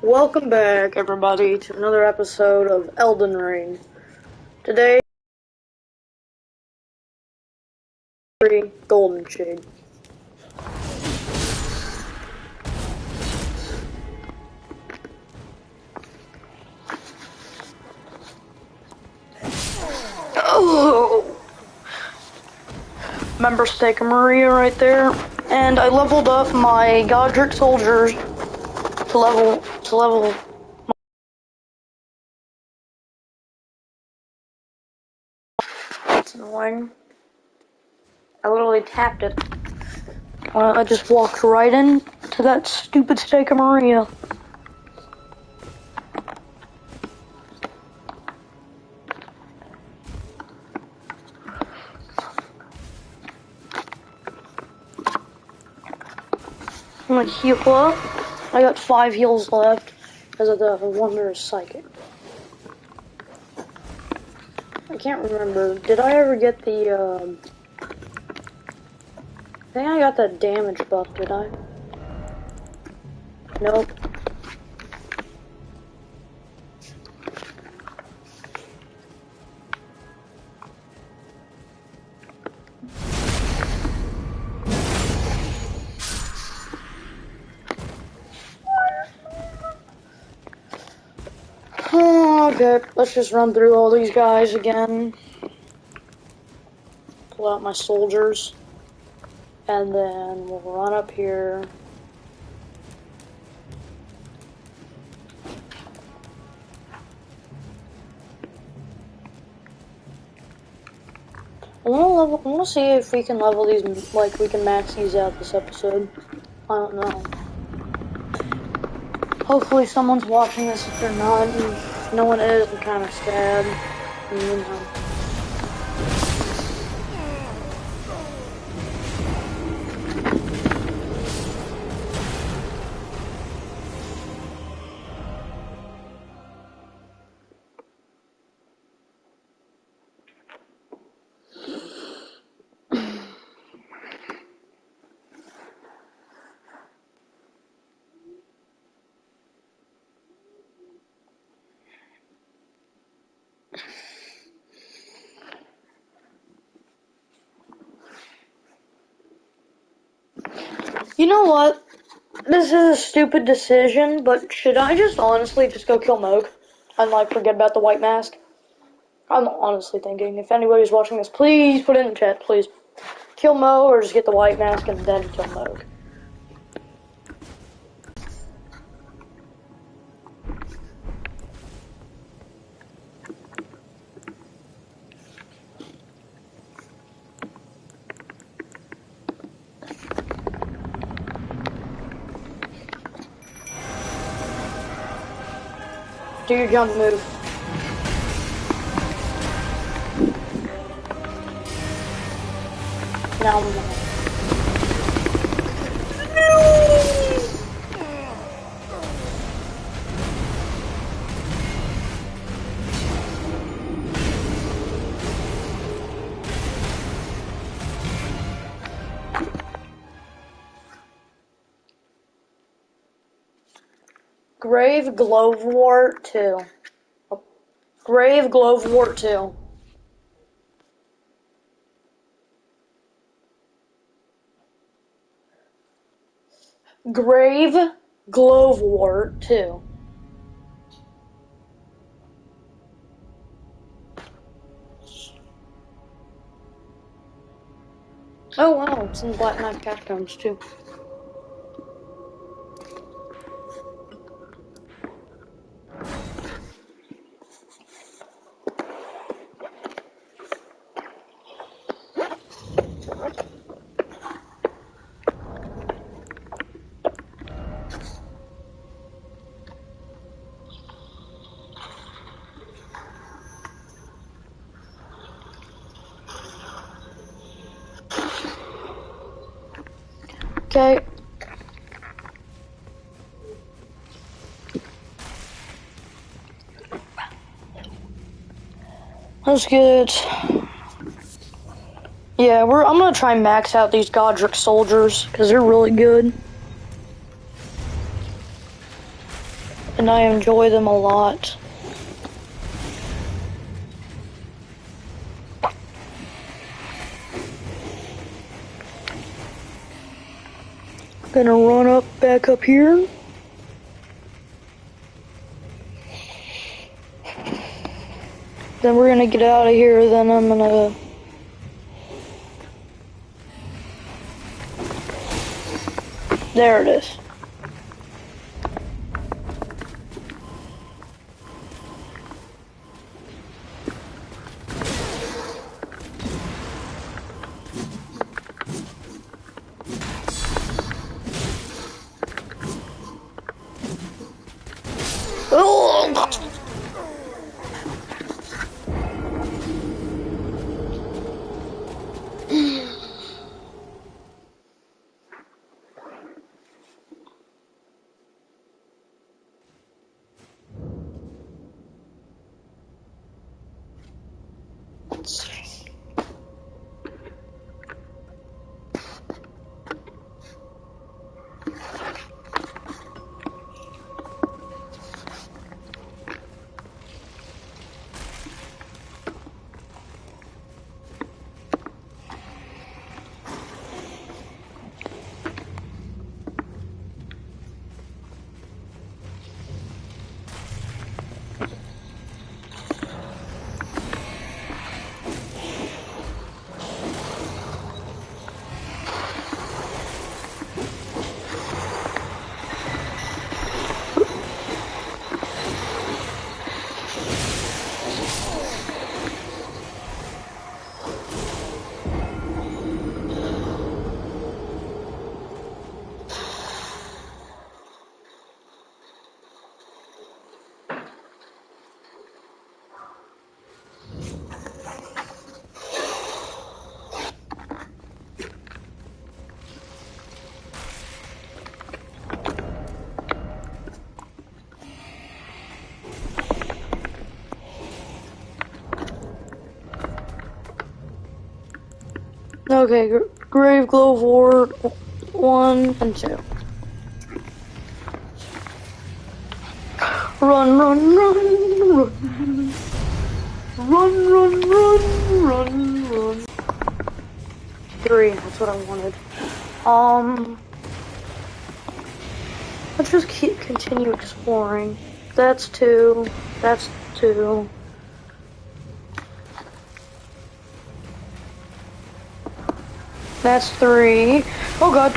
Welcome back, everybody, to another episode of Elden Ring. Today, Golden Shade. Oh! Remember Steak Maria right there? And I leveled up my Godric soldiers to level. That's annoying. I literally tapped it. I just walked right in to that stupid Steak Maria. I'm gonna heal up. I got 5 heals left because of the Wondrous Psychic. I can't remember. Did I ever get the, I think I got that damage buff, did I? Nope. Okay, let's just run through all these guys again. Pull out my soldiers. And then we'll run up here. I wanna see if we can level these, like we can max these out this episode. I don't know. Hopefully someone's watching this. If they're not, and if no one is, I'm kinda sad. And, you know. You know what? This is a stupid decision, but should I just honestly just go kill Moog and like forget about the white mask? I'm honestly thinking, if anybody's watching this, please put it in the chat, please. Kill Mo or just get the white mask and then kill Moog. Do your jump move. Now I'm gonna. Grave Glovewort 2. Grave Glovewort 2. Grave Glovewort 2. Oh wow, it's in the Black Knight Catacombs too. Okay. Let's get. Yeah, I'm gonna try and max out these Godric soldiers because they're really good. and I enjoy them a lot. Gonna run back up here. Then we're gonna get out of here, then I'm gonna... There it is. Oh! Okay, Grave Glow Ward 1 and 2. Run, run, run, run. Run, run, run, run, run. 3, that's what I wanted. Let's just continue exploring. That's 2, that's 2. That's 3. Oh god.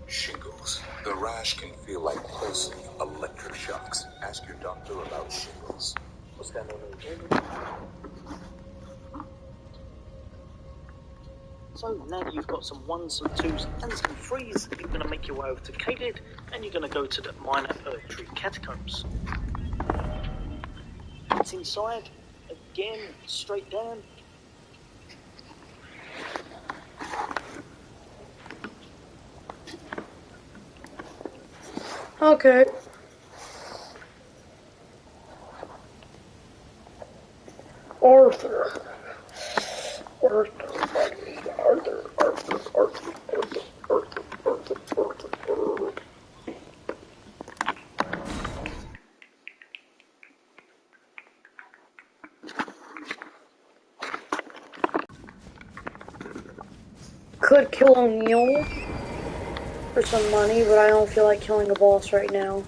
Shingles. The rash can feel like pulsing electric shocks. Ask your doctor about shingles. What's that on? So now that you've got some 1s, some 2s, and some 3s, you're going to make your way over to Kadid, and you're going to go to the Minor Tree Catacombs. It's inside, again, straight down. Okay. Arthur. Could kill O'Neil for some money, but I don't feel like killing a boss right now.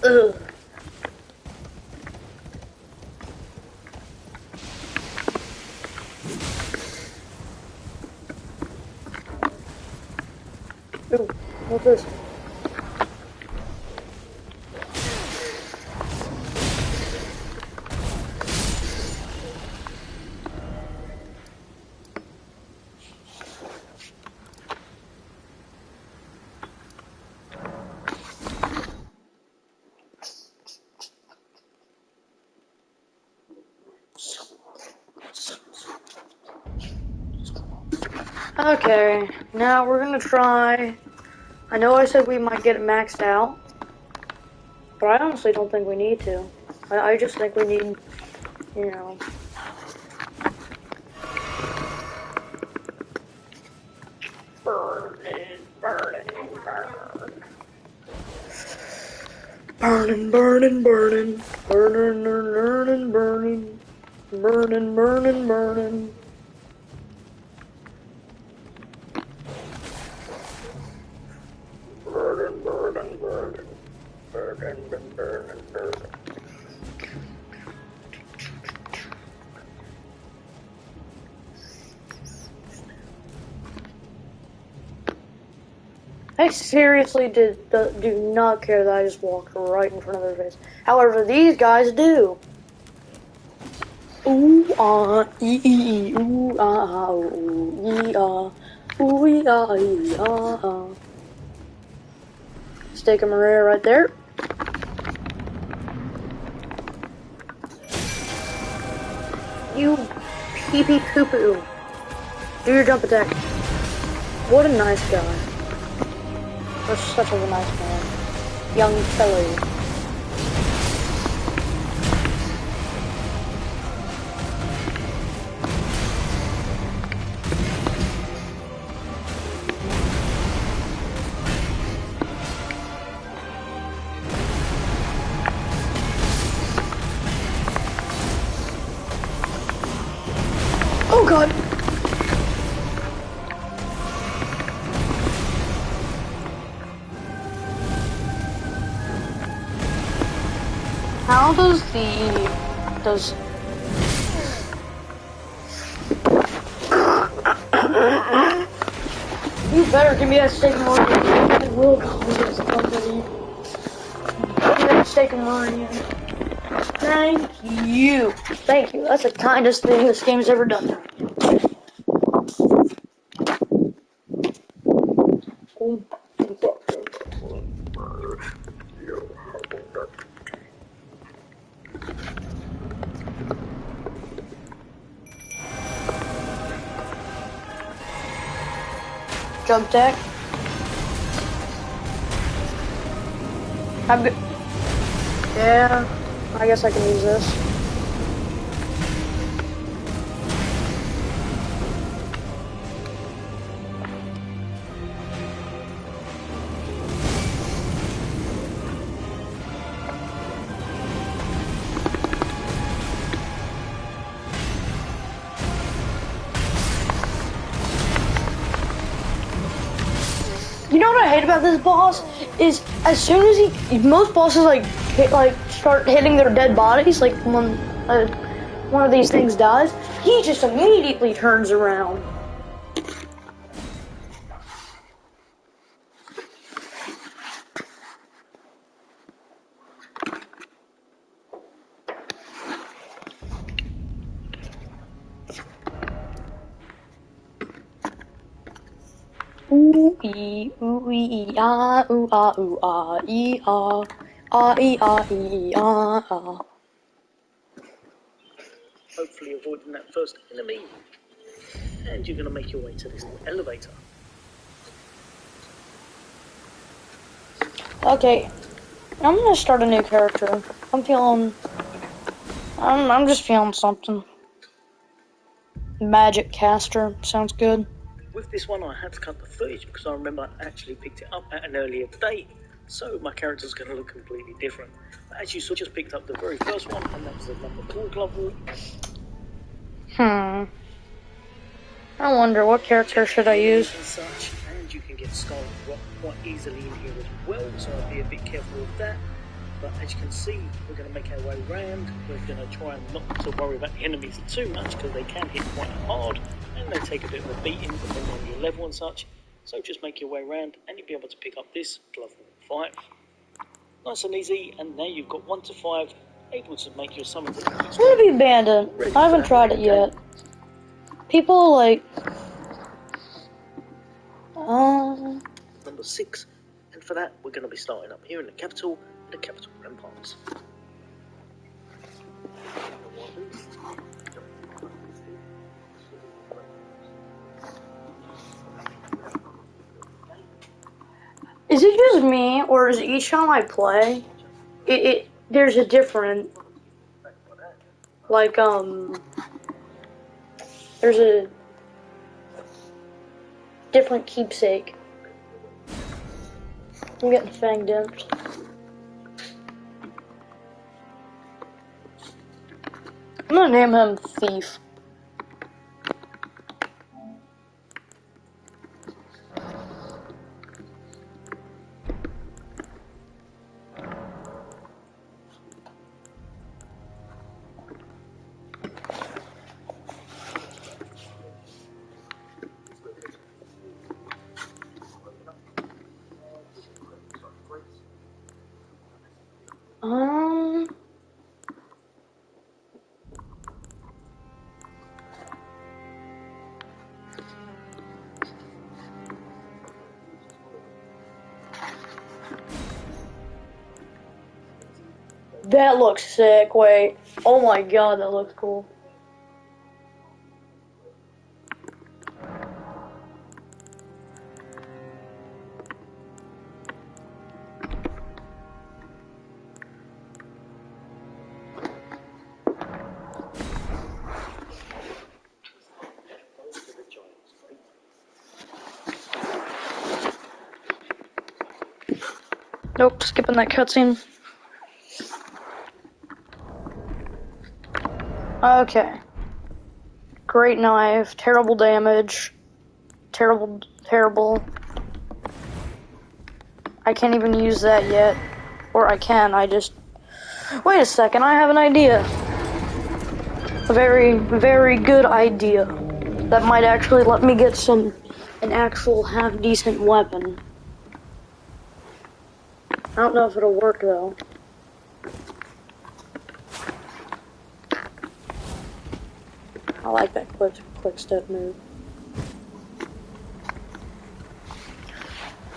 Ugh. Ooh, what's this? Okay, now we're gonna try. I know I said we might get it maxed out, but I honestly don't think we need to. I just think we need, you know. Burning, burning, burning. Burning, burning, burning. Burning, burning, burning. Burning, burning, burning. Burning, burning, burning. Burning, burning, burning. I seriously do not care that I just walked right in front of their face. However, these guys do. Ooh ee ooh ooh ooh. Steak and Maria right there. You pee pee poo poo. Do your jump attack. What a nice guy. That's such a nice man. Young fellow. Oh god! How does You better give me that steak and Maria. I will call this company. Give me that steak and Maria. Thank you. Thank you. That's the kindest thing this game's ever done. Jump deck. I'm good. Yeah, I guess I can use this. You know what I hate about this boss is as soon as most bosses start hitting their dead bodies, like when one of these things dies, he just immediately turns around. Ooh ee ah ooh ah ee ah. Hopefully avoiding that first enemy. And you're going to make your way to this elevator. Okay, I'm gonna start a new character. I'm just feeling something. Magic caster sounds good. With this one, I had to cut the footage because I remember I actually picked it up at an earlier date, so my character's going to look completely different. But as you saw, I just picked up the very first one, and that was the number 4 glove wall. I wonder what character should I use. And such, and you can get Scarlet Rock quite easily in here as well, so I'll be a bit careful with that. But as you can see, we're going to make our way around. We're going to try and not to worry about the enemies too much because they can hit quite hard and they take a bit of a beating depending on your level and such. So just make your way around and you'll be able to pick up this glove wall 5. Nice and easy, and now you've got 1 to 5, able to make your summons. Movie Bandit. I haven't tried it yet. People like Number 6, and for that we're going to be starting up here in the capital ramparts. Is it just me, or is each time I play, there's a different, like, there's a different keepsake. I'm getting fang dimped. I'm gonna name him Thief. That looks sick. Wait. Oh my god, that looks cool. Nope, skipping that cutscene. Okay. Great knife, terrible damage, terrible. I can't even use that yet. Or I can, Wait a second, I have an idea. A very, very good idea. That might actually let me get an actual half-decent weapon. I don't know if it'll work though. I like that quick step move.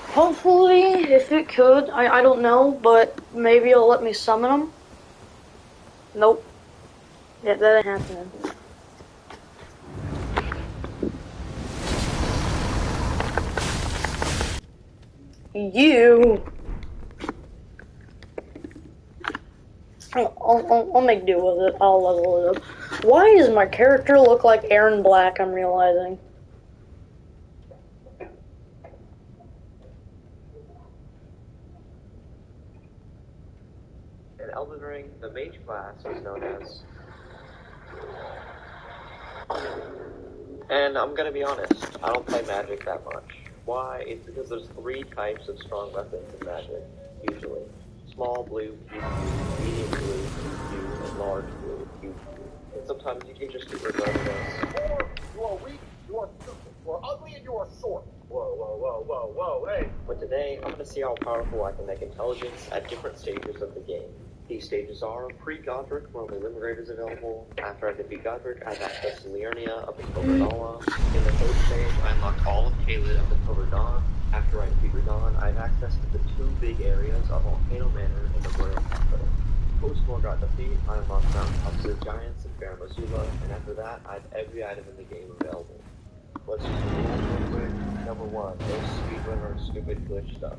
Hopefully, if it could, I don't know, but maybe it'll let me summon them. Nope. Yeah, that ain't happening. You. I'll make do with it. I'll level it up. Why does my character look like Aaron Black, I'm realizing? In Elden Ring, the mage class is known as... And I'm gonna be honest, I don't play magic that much. Why? It's because there's 3 types of strong weapons in magic, usually. Small blue, huge blue, medium blue, huge, and large blue, huge blue. And sometimes you can just get regarded as... You are weak, you are stupid, you are ugly, and you are short. Whoa, hey. But today, I'm gonna see how powerful I can make intelligence at different stages of the game. These stages are pre-Godric, where only Limgrave is available. After I defeat Godric, I have access to Liurnia up in Coverdala. In the 3rd stage, I unlocked all of Caelid up in Coverdon. After I defeat Radon, I have access to the 2 big areas of Volcano Manor and the Royal Capital. Post-Morgoth defeat, I unlocked Mount Tops of the Giants and Farum Azula, and after that, I have every item in the game available. Let's just do it real quick. Number 1, no speedrunner stupid glitch stuff.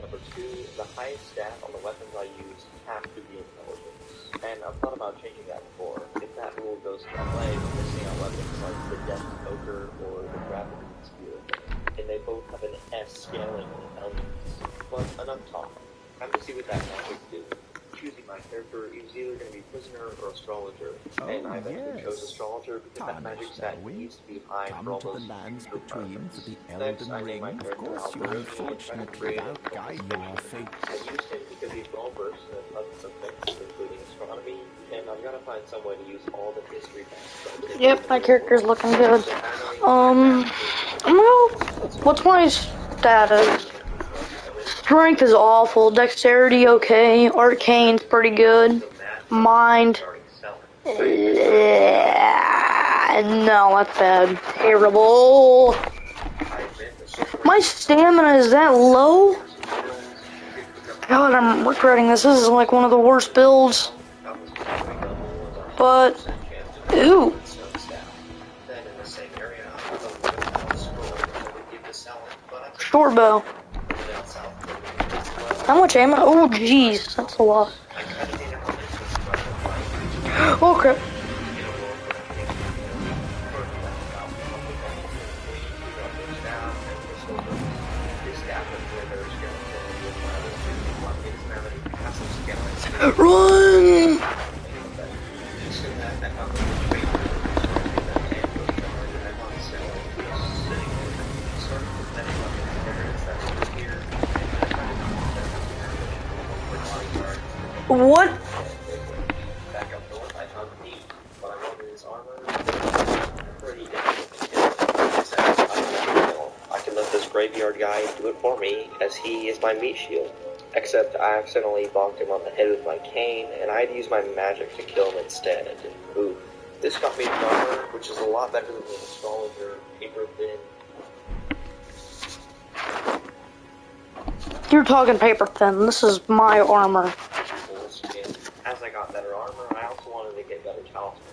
Number 2, the highest stat on the weapons I use have to be intelligence. And I've thought about changing that before. If that rule goes to play, we're missing out weapons like the Death Poker or the Gravity Spear. And they both have an S scaling in intelligence. But enough talk. Time to see what that magic do. Choosing my character is either going to be prisoner or astrologer, and I eventually chose astrologer because that magic stat needs to be high for all those lands between for the Next, Elden I named my Ring. Of character course, you're unfortunate without guide. You are fate. I used him because he's well versed in a ton of things, including astronomy, and I'm gonna find some way to use all the history facts. Yep, my character's looking good. What's my status? Strength is awful. Dexterity okay. Arcane's pretty good. Mind. No, that's bad. Terrible. My stamina is that low? God, I'm regretting this. This is like one of the worst builds. But, ooh. Short bow. How much ammo? Oh, jeez, that's a lot. Oh, crap. Run! What? Back up north, I found Pete, but I wanted his armor. Pretty I can let this graveyard guy do it for me, as he is my meat shield. Except I accidentally bonked him on the head with my cane, and I had to use my magic to kill him instead. Ooh. This got me an armor, which is a lot better than the astrologer paper thin. You're talking paper thin. This is my armor. As I got better armor, I also wanted to get better talismans,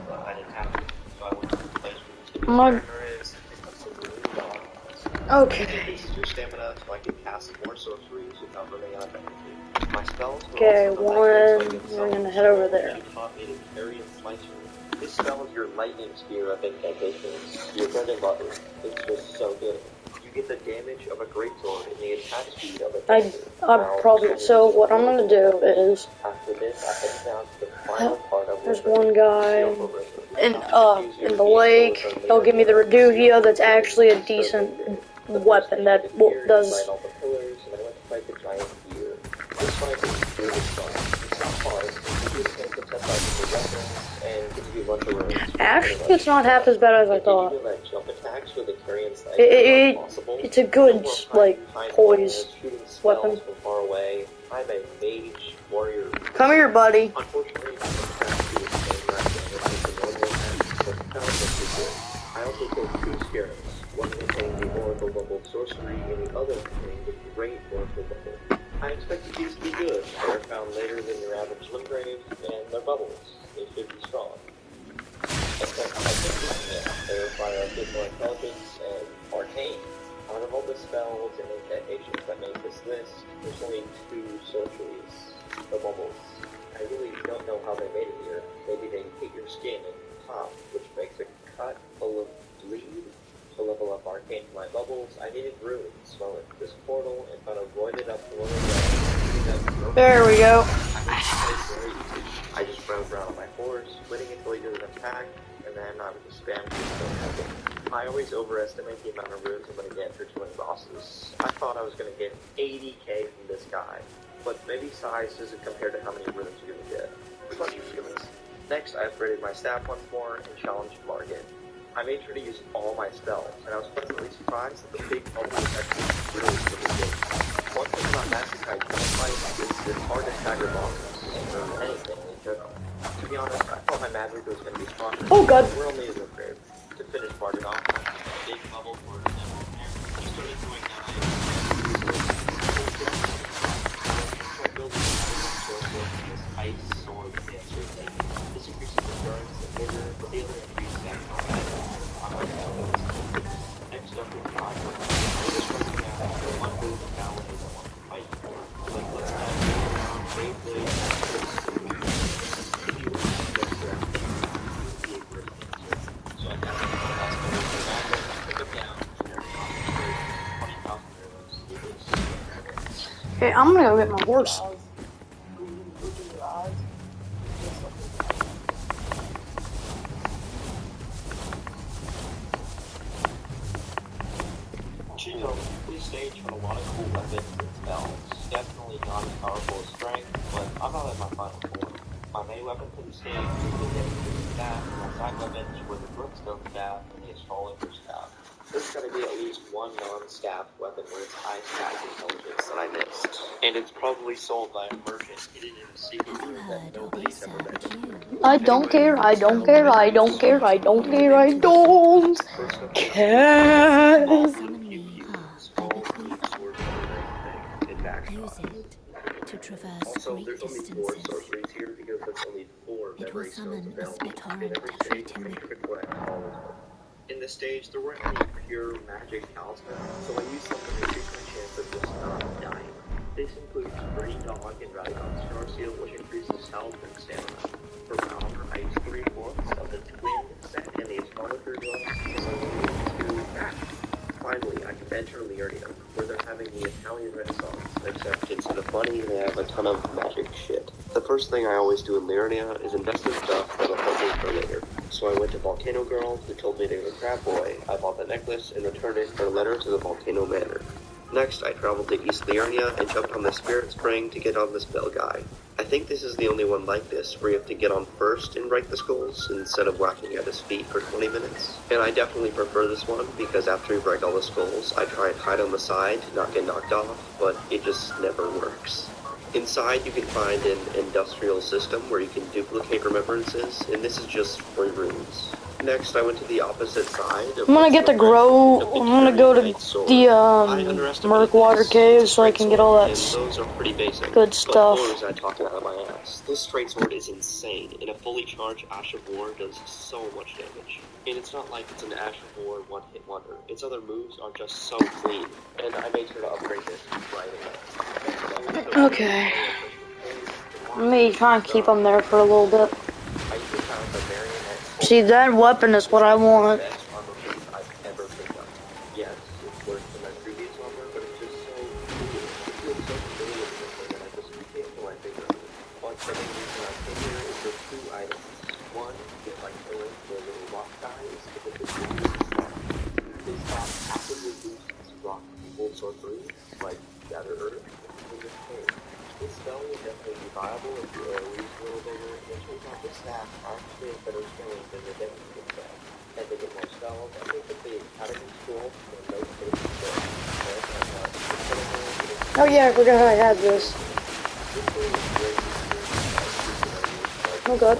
but I didn't have to, so I went to the place where the armor is and picked up some blue dogs. Okay. It increases your stamina so I can cast more sorceries without running out of energy. My spells were Okay, also we're gonna head over there. She taught me to carry and slice her. This spell is your lightning spear of incantations. Your bread and butter. It's just so good. You get the damage of a greatsword and the attack speed of a dagger. I'm probably, so what I'm gonna do is, After this, I head down to the final part of there's one guy in the lake. He'll give me the Reduvia. That's actually a decent weapon that does. all the pillars, and I went to fight the giant deer. This fight is really fun. It's not hard. It gives you to test out your weapons and gives you a bunch of rounds. Actually, it's not half as bad as I thought. Jump attacks with the carry and sniper It's a good, like, poise weapon. From far away. I'm a mage warrior. Come here, buddy. Unfortunately, I don't have to do the same rap damage as the normal attacks, but the counter is good. I also killed 2 scarabs, one containing the oracle level sorcery and the other containing the great oracle level. I expected these to be good. They're found later than your average limgrave, and they're bubbles. They should be strong. Except I think they require artificial intelligence and arcane. Out of all the spells and incantations that make this list, there's only 2 sorceries. The bubbles. I really don't know how they made it here. Maybe they hit your skin and top, which makes a cut full of bleed. To level up arcane for my bubbles, I needed runes. So I went to this portal and found a roided up lower. There we go. I just rode around on my horse, waiting until he did an attack, and then I would just spam him. I always overestimate the amount of runes I'm going to get for killing bosses. I thought I was going to get 80k from this guy, but maybe size doesn't compare to how many runes you're going to get. Funny feelings. Next, I upgraded my staff once more and challenged Margit. I made sure to use all my spells, and I was pleasantly surprised that the big bubble was actually really good. One thing about Magic Knight fight is it's hard to stagger bosses, or anything in general. To be honest, I thought my magic was going to be stronger. Oh god. We're only in the grave. To finish Margit off, big bubble for the he started doing this ice sword dancer thing. This increases endurance and vigor, but the other increases that next up is God. We're just running down after one move and now is one fight. But let's not go around safely. If you want to get around, be a great dancer. So I got the last move for magic, pick him down, and 20,000 euros. Okay, I'm gonna go get my horse. This stage had a lot of cool weapons and spells. Definitely not as powerful as strength, but I'm not at my final form. My main weapon for the stage was the dedicated staff, and my side weapons were the brookstone staff and the astrologer staff. There's gotta be at least one non-staff weapon with its high staff intelligence that I missed. And it's probably sold by a merchant hidden in a secret room that nobody's ever been to. I don't care, I don't care, I don't care, I don't care, I don't care. Use it to traverse Also, great there's only 4 distances. sorceries here because there's only 4 It will memory stones summon a available. spittorrent In every every stage, 10 you minutes. can pick what I call it. In this stage, there weren't any pure magic talismans, so I used something to increase my chance of just not dying. This includes Free Dog and Radical Star Seal, which increases health and stamina. For power, I use 3/4 of the twin set and the astrologer gloves in the Lineage 2. Finally, I can enter Liurnia, where they're having the Italian Renaissance, except instead of money, they have a ton of magic shit. The first thing I always do in Liurnia is invest in stuff that'll help me for later. So I went to Volcano Girl, who told me to go Crab Boy. I bought the necklace and returned it for a letter to the Volcano Manor. Next, I traveled to East Liurnia and jumped on the Spirit Spring to get on this bell guy. I think this is the only one like this, where you have to get on first and break the skulls, instead of whacking at his feet for 20 minutes. And I definitely prefer this one, because after you break all the skulls, I try and hide on the side to not get knocked off, but it just never works. Inside, you can find an industrial system where you can duplicate remembrances, and this is just free rooms. Next, I went to the opposite side. I'm gonna get the grow. I'm gonna go to the Murkwater Cave so I can get all that those are pretty basic, good stuff. But I talk out of my ass. This straight sword is insane, and a fully charged Ash of War does so much damage. And it's not like it's an Ash of War one-hit wonder. Its other moves are just so clean, and I made sure to upgrade this right away. Okay. Let me try and keep them there for a little bit. See, that weapon is what I want. Yes, it's worse than my previous armor, but it's just so cool. It feels so familiar that I just can't put my finger on it. But the main reason I came here is for 2 items. One, if I kill it, the little rock guy is typically this box actively boosts rock people sorcery, like Gather Earth, and this cave. This spell would definitely be viable if the AoE is a little bigger, and it turns out the staff are actually a better spelling than the Deputy staff. And they get more spells, I think that the Academy School and no space Oh yeah, I forgot I had this. Oh god.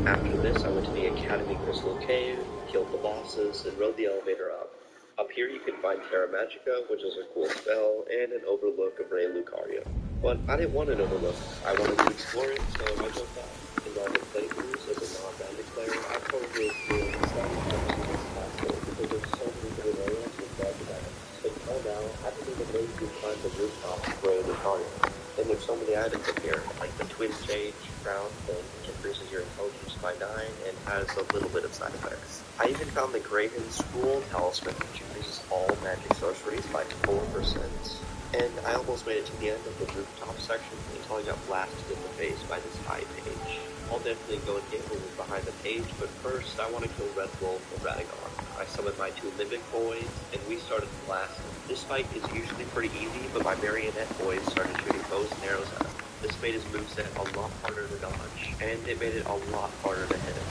After this, I went to the Academy Crystal Cave, killed the bosses, and rode the elevator up. Up here you can find Terra Magica, which is a cool spell, and an overlook of Ray Lucario. But I didn't want an overlook. I wanted to explore it, so I jumped out. In all the playthroughs as a non-bandit player, I probably experienced that as much as possible, because there's so many good areas to brag about. But until now, I haven't even made you climb the rooftop of Ray Lucario. And there's so many items up here, like the Twin Stage Crown thing, which increases your intelligence by 9 and has a little bit of side effects. I even found the Graven School Talisman, which increases all magic sorceries by 4%. And I almost made it to the end of the rooftop section until I got blasted in the face by this high page. I'll definitely go and get what was behind the page, but first I want to kill Red Wolf and Radagon. I summoned my 2 Limbic boys, and we started blasting. This fight is usually pretty easy, but my Marionette boys started shooting bows and arrows at him. This made his moveset a lot harder to dodge, and it made it a lot harder to hit him.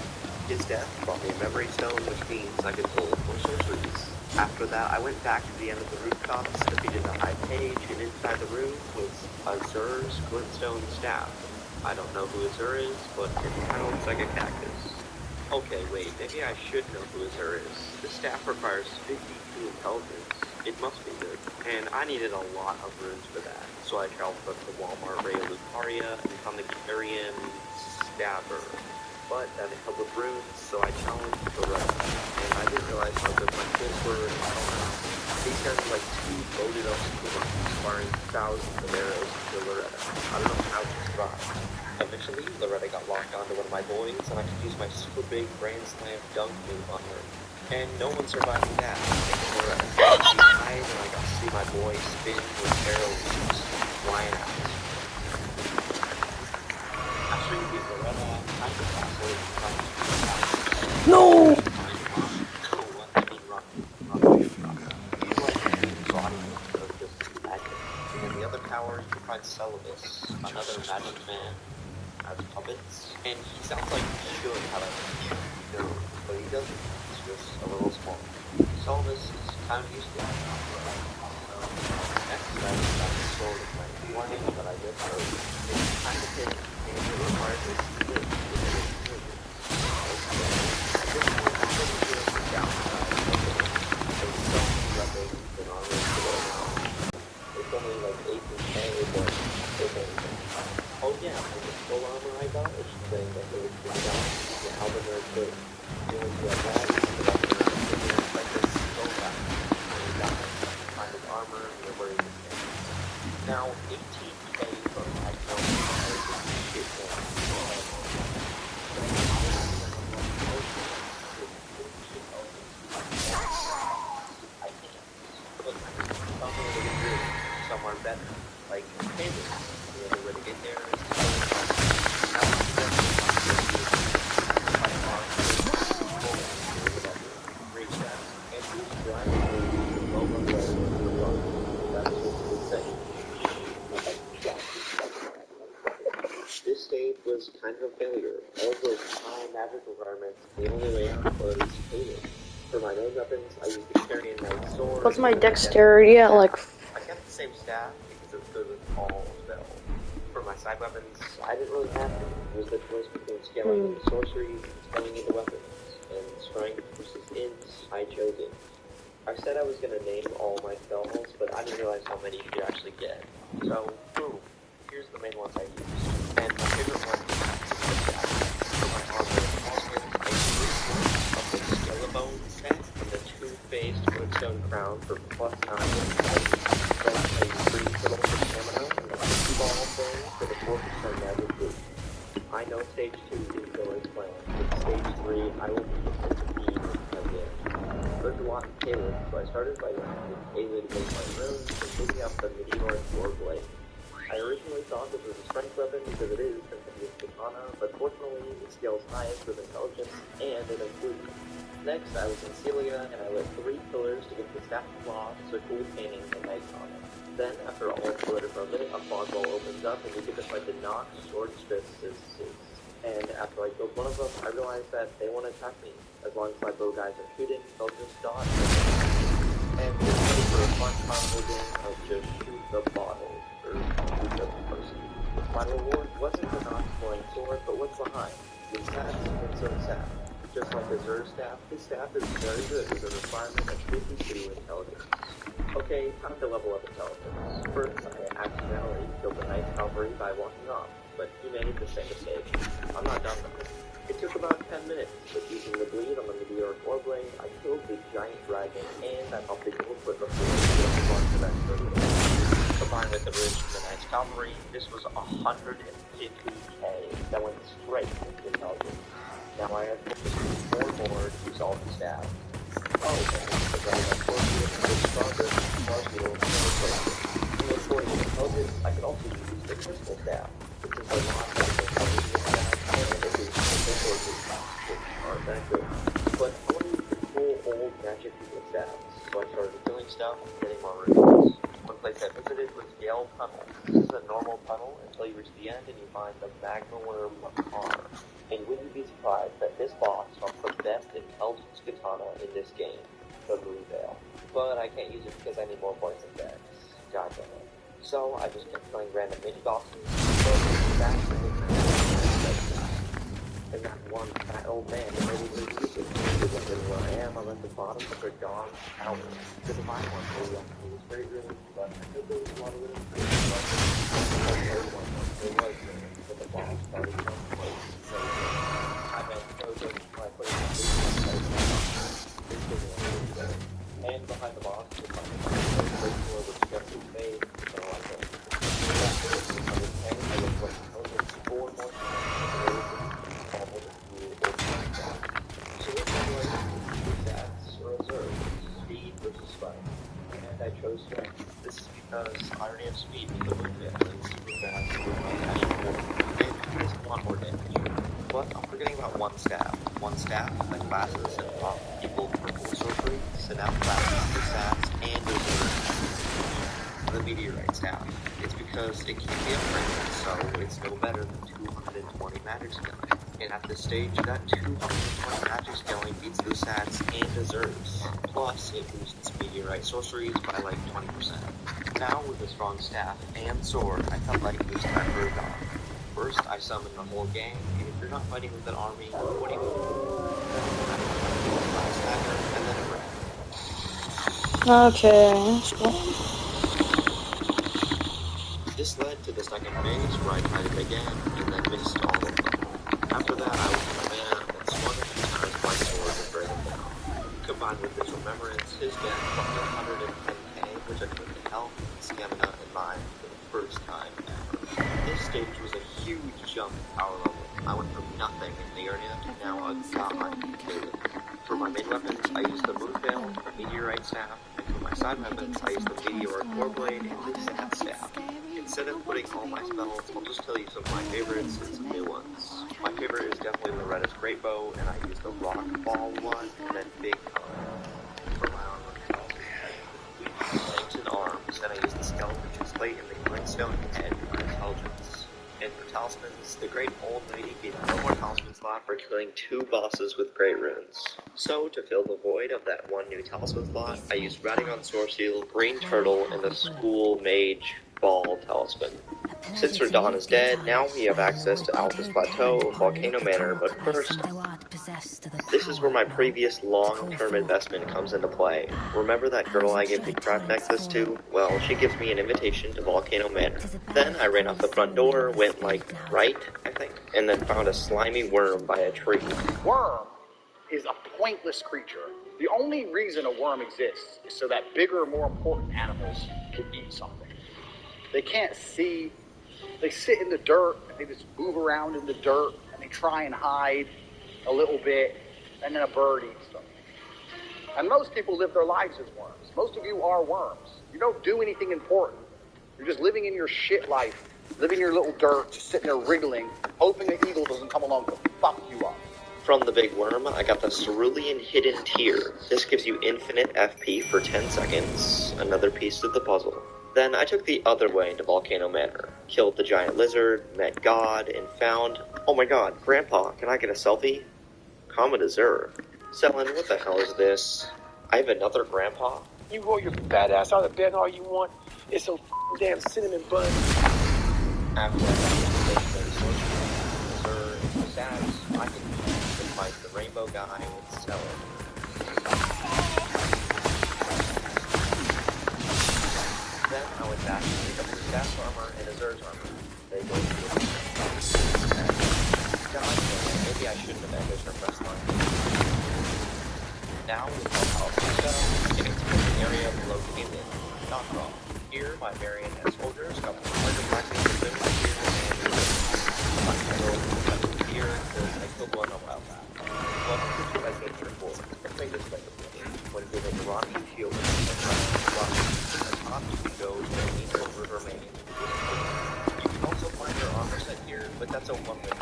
His death brought me a memory stone, which means I could pull more sorceries. After that, I went back to the end of the rooftops, defeated the high page, and inside the room was Azur's glintstone staff. I don't know who Azur is, but it kind of looks like a cactus. Okay, wait, maybe I should know who Azur is. The staff requires 52 intelligence. It must be good. And I needed a lot of runes for that. So I traveled up to Walmart Ray Lucaria and found the Carrion Stabber. But that didn't help with runes, so I challenged the rest. And I didn't realize how good my skills were, and I don't know. These guys are like 2 loaded up swords, firing thousands of arrows to Loretta. I don't know how to survive. Eventually, Loretta got locked onto one of my boys, and I could use my super big Grand Slam dunk move on her. And no one survived that, except Loretta. She died, and I got to see my boy spin with arrows flying out. After you beat Loretta, I could also No! In the other tower, you can find Celibus, another magic man, as puppets, and he sounds like he should have a huge nose, but he doesn't. He's just a little small. Celibus is kind of useless. Next, I got the sword of my warning that I just heard. It's kind of hidden, and it requires a split to get it triggered. At this point, I'm going to do it for downside. It's so weapons and armor below now. It's only like 18k, but it's anything. Oh yeah, and the full armor I got is saying that it was pretty down. The Elden Ring armor, and you're wearing the same. Now, 18k from that film is shit I can't. But something to do somewhere better, like tables. The only way to get there is to reach that. And who's driving the moment where the run? That's insane. This stage was kind of a failure. All those high magic requirements, the only way out was tables. For my nose weapons, I used the Carrion Knight sword. What's my dexterity at, like? I kept the same staff because it's good with all spells. For my side weapons, I didn't really have to. It was the choice between scaling into sorcery, scaling into weapons, and strength versus ints. I chose it. I said I was going to name all my spells, but I didn't realize how many you could actually get. So, boom. Here's the main ones I used. And my favorite one is the staff. For my armor, I used of the Skellabone set and the two-faced Woodstone crown for +9. Then a free fiddle for stamina and a 2-ball thing for the 4% magic boost. I know stage 2 didn't go as planned, but stage 3 I will be able to beat again. There's a lot of Caleb, so I started by using Caleb to make my runes and picking up the medieval sword blade. I originally thought this was a strength weapon because it is since it is katana, but fortunately it scales highest with intelligence and it includes it. Next, I was in Celia and I lit 3 pillars to get the staff of claw, circle, painting, and knights on it. Then, after all glittered for a minute, a fog wall opens up and you get to fight the Nox, sword strips, and after I killed one of them, I realized that they won't attack me. As long as my bow guys are shooting, they'll just dodge. And just ready for a fun carnival game of just shoot the bottles, or shoot the person. My reward wasn't the Nox flying sword, but what's behind? The stats and so staff. Just like the Zur staff, his staff is very good with a requirement of 52 intelligence. Okay, time to level up intelligence. First, I accidentally killed the Knight's Cavalry by walking off, but he made the same mistake. I'm not done though. It took about 10 minutes, but using the bleed on the meteoric warblade, I killed the giant dragon, and I popped the gold foot before the that 30 minutes. Combined with the bridge from the Knight's Cavalry, this was 150k that went straight into intelligence. Now I have to more to use all the staff. Oh, because I have 40 stronger, largely over and with 40 intelligence, I could also use the crystal staff, which is a lot of intelligence staff, and it is the sources, which aren't that good. But I want to use the cool old magic people staffs, so I started killing stuff and getting more runes. One place I visited was Gale Tunnel. This is a normal tunnel until you reach the end and you find the Magma Worm R. And would you be surprised that this boss offers the best intelligence katana in this game, the Blue Veil. But I can't use it because I need more points in dex. God damn it. So I just kept playing random mini bosses, and that one fat old man immediately used it. Because where I am, I'm at the bottom of the dog tower. The divine one really was very good, but I think there was a lot of little things. There was, but the boss started in one place. So I meant those are my places. And behind the boss, the great door which kept his face, so I think. I looked like intelligence 4 more times. So what do I use? Stats or reserve? Speed versus spike. And I chose strength. This is because I already have speed with the wind damage. Super fast with my passion for it. And he doesn't want more damage. But I'm forgetting about one staff. One staff that classes and pop equal purple sorcery, so now classes the stats and the meteorite staff. It's because it can't be upgraded, so it's no better than 220 magic scaling. And at this stage, that 220 magic scaling beats the stats and deserves. Plus, it boosts meteorite sorceries by like 20%. Now, with a strong staff and sword, I felt like it was time for a dog. First, I summoned the whole gang, and if you're not fighting with an army, what do you do? Okay. This led to the second phase, where I tried it again, and then missed all of them. After that, I was in a mana, and swung a few times my sword to bring him down. Combined with his remembrance, his death bumped 110k, which I couldn't health, stamina, and mind for the first time ever. This stage was a huge jump in power level. I went from nothing in Liurnia to now a god in Caleb. For my main weapons, I used the Moonveil, Meteorite Staff, and for my side weapons, I used the Meteoric Warblade and the Sand Staff. Instead of putting all my spells, I'll just tell you some of my favorites and some new ones. My favorite is definitely Loretta's Great Bow, and I used the Rock Ball one, and then Big Cone. For my armor, legs and arms, and I used the Skeleton Chestplate and the Greenstone Head for intelligence. And for talismans, the Great Old Lady gave me 1 more talisman slot for killing 2 bosses with Great Runes. So, to fill the void of that 1 new talisman slot, I used Radigon Sourceel, Green Turtle, and the School Mage Ball talisman. Since Radon is dead, now we have access to Alpha's Plateau and Volcano Manor, but first, this is where my previous long-term investment comes into play. Remember that girl I gave the craft access to? Well, she gives me an invitation to Volcano Manor. Then I ran out the front door, went right, I think, and then found a slimy worm by a tree. Worm is a pointless creature. The only reason a worm exists is so that bigger, more important animals can eat something. They can't see. They sit in the dirt, and they just move around in the dirt, and they try and hide a little bit, and then a bird eats them. And most people live their lives as worms. Most of you are worms. You don't do anything important. You're just living in your shit life, living in your little dirt, just sitting there wriggling, hoping an eagle doesn't come along to fuck you up. From the big worm, I got the Cerulean Hidden Tear. This gives you infinite FP for 10 seconds, another piece of the puzzle. Then I took the other way into Volcano Manor, killed the giant lizard, met God, and found... Oh my god, Grandpa, can I get a selfie? Common deserve. Selin, what the hell is this? I have another Grandpa? You roll your fat ass out of bed all you want. It's some damn cinnamon bun. After I got the lizard, the stabs, I can fight the rainbow guy with Selin. Then I went back and picked up the staff armor and Azur's armor. They both did. God, maybe I shouldn't have ended her quest line. Now we call Alpha, getting to the area below Caleb, not wrong. Here, my Marion and soldiers got the target practice of them here and here because I killed one a while back. Welcome to my adventure 4. Let's make this like a play. When given the Rocky Shield and you can go to the Angel River Main. You can also find your armor set here, but that's a one-way. The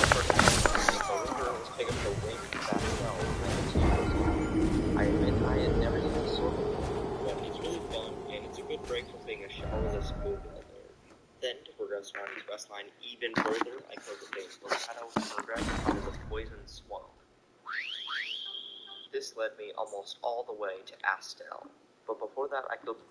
first Angel River was pick up the wing back well. I admit I had never used this sword before, but it's really fun, and it's a good break from being a showerless movie out there. Then, to progress Ronnie's quest line even further, I killed the base Shadow and progressed into the Poison Swamp. This led me almost all the way to Astel, but before that I killed...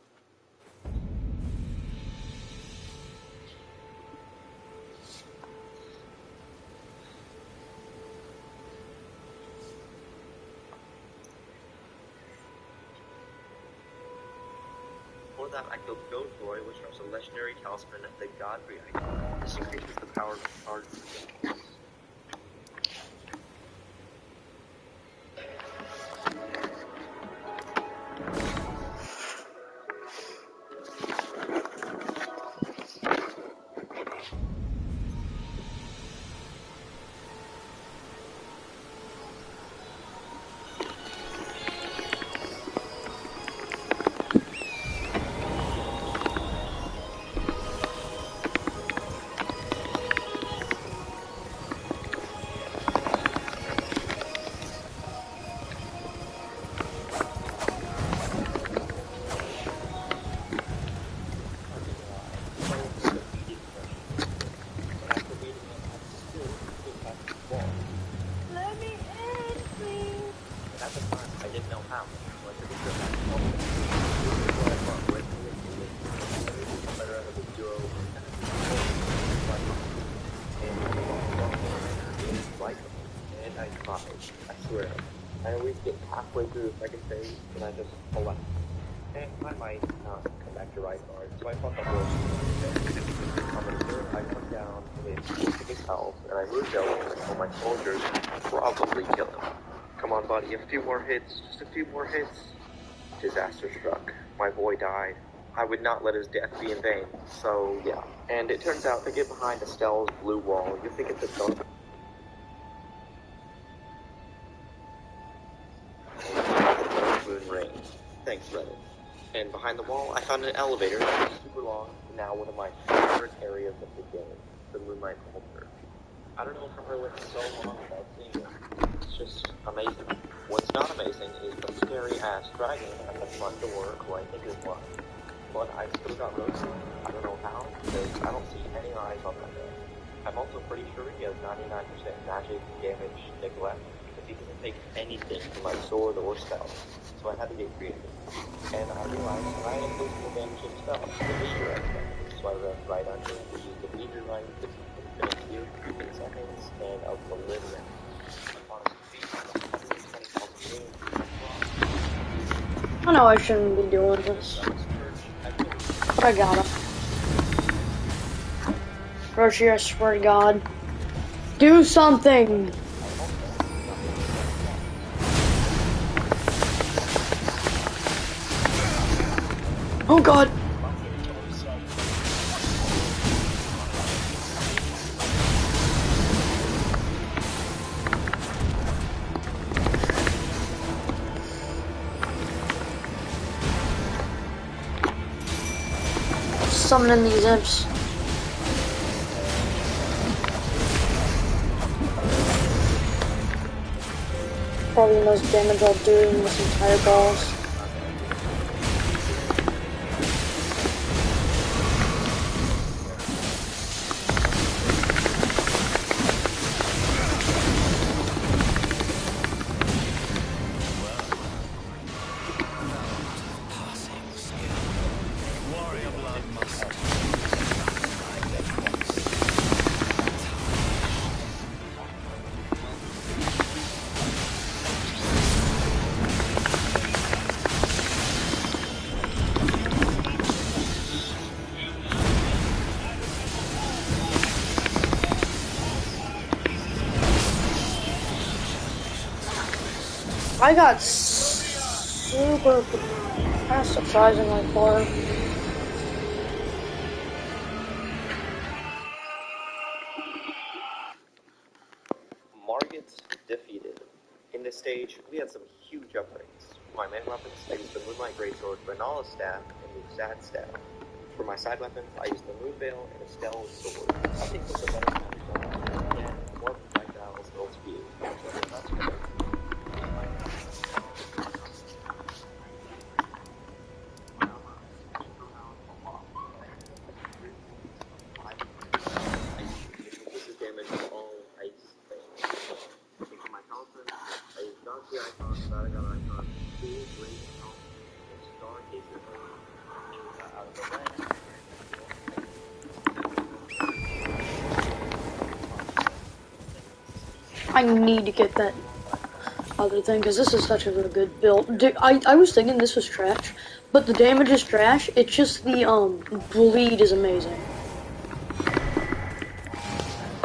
Goatroy, which was a legendary talisman of the Godfrey icon. This increases the power of the cards. I always get halfway through the second phase, and I just collect. And I might not come back to right guard, so I fuck up horse. I come down with his health, and I move over, so my soldiers probably kill him. Come on, buddy, a few more hits, just a few more hits. disaster struck. My boy died. I would not let his death be in vain. So, yeah. And it turns out to get behind Estelle's blue wall, you think it's a dark moon ring. Thanks, Reddit. And behind the wall, I found an elevator that was super long, now one of my favorite areas of the game, the Moonlight Altar. I don't know if I went so long without seeing it. It's just amazing. What's not amazing is the scary-ass dragon at the front door, who I think is mine. But I still got roasted. I don't know how, because I don't see any eyes on that guy. I'm also pretty sure he has 99% magic, damage, neglect, because he doesn't take anything from my sword or spell. So I had to get creative. And I realized that I had personal damage and spells, the meteorite spell. So I read right under it, we used the meteorite to finish here for 15 seconds, and of the living. I know I shouldn't be doing this, but I gotta. Roshi, I swear to God. Do something! Oh God! Summoning these imps. Probably the most damage I'll do in this entire boss. I got super fast, surprisingly far. Margits defeated. In this stage, we had some huge upgrades. For my main weapons, I used the Moonlight Greatsword, Renala's Staff, and Luxad's Staff. For my side weapons, I used the Moon Veil and Estelle's Sword. I think those are better weapons, again, more projectiles, no speed. So that's good. This is damage from all ice things. For my Talisman, I used Donkey Icon, Batagon Icon, Cool, Great, and Star Cases out of the way. I need to get that other thing, because this is such a good build. Dude, I was thinking this was trash, but the damage is trash. It's just the bleed is amazing.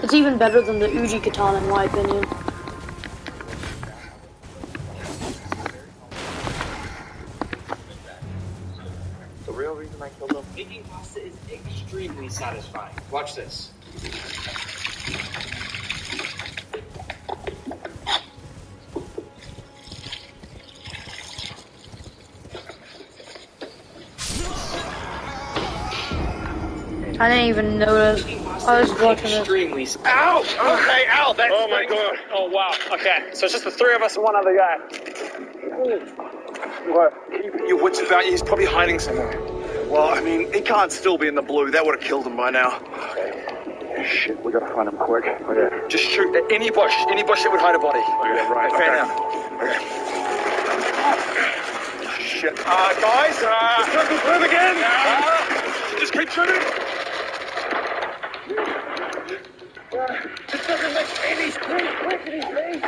It's even better than the Uji Katana in my opinion. The real reason I killed him. Making pasta is extremely satisfying. Watch this. I didn't even notice. I was watching this. Extremely. Ow! Okay, ow! That's oh my god! Oh wow. Okay, so it's just the three of us and one other guy. What? Keep your wits about you. He's probably hiding somewhere. Well, I mean, he can't still be in the blue. That would have killed him by now. Shit, we gotta find him quick. Okay. Just shoot at any bush that would hide a body. Okay, right. Fan Okay. out. Shit. Guys, just don't move again. Just keep shooting. This doesn't make any sense. Quick, his face.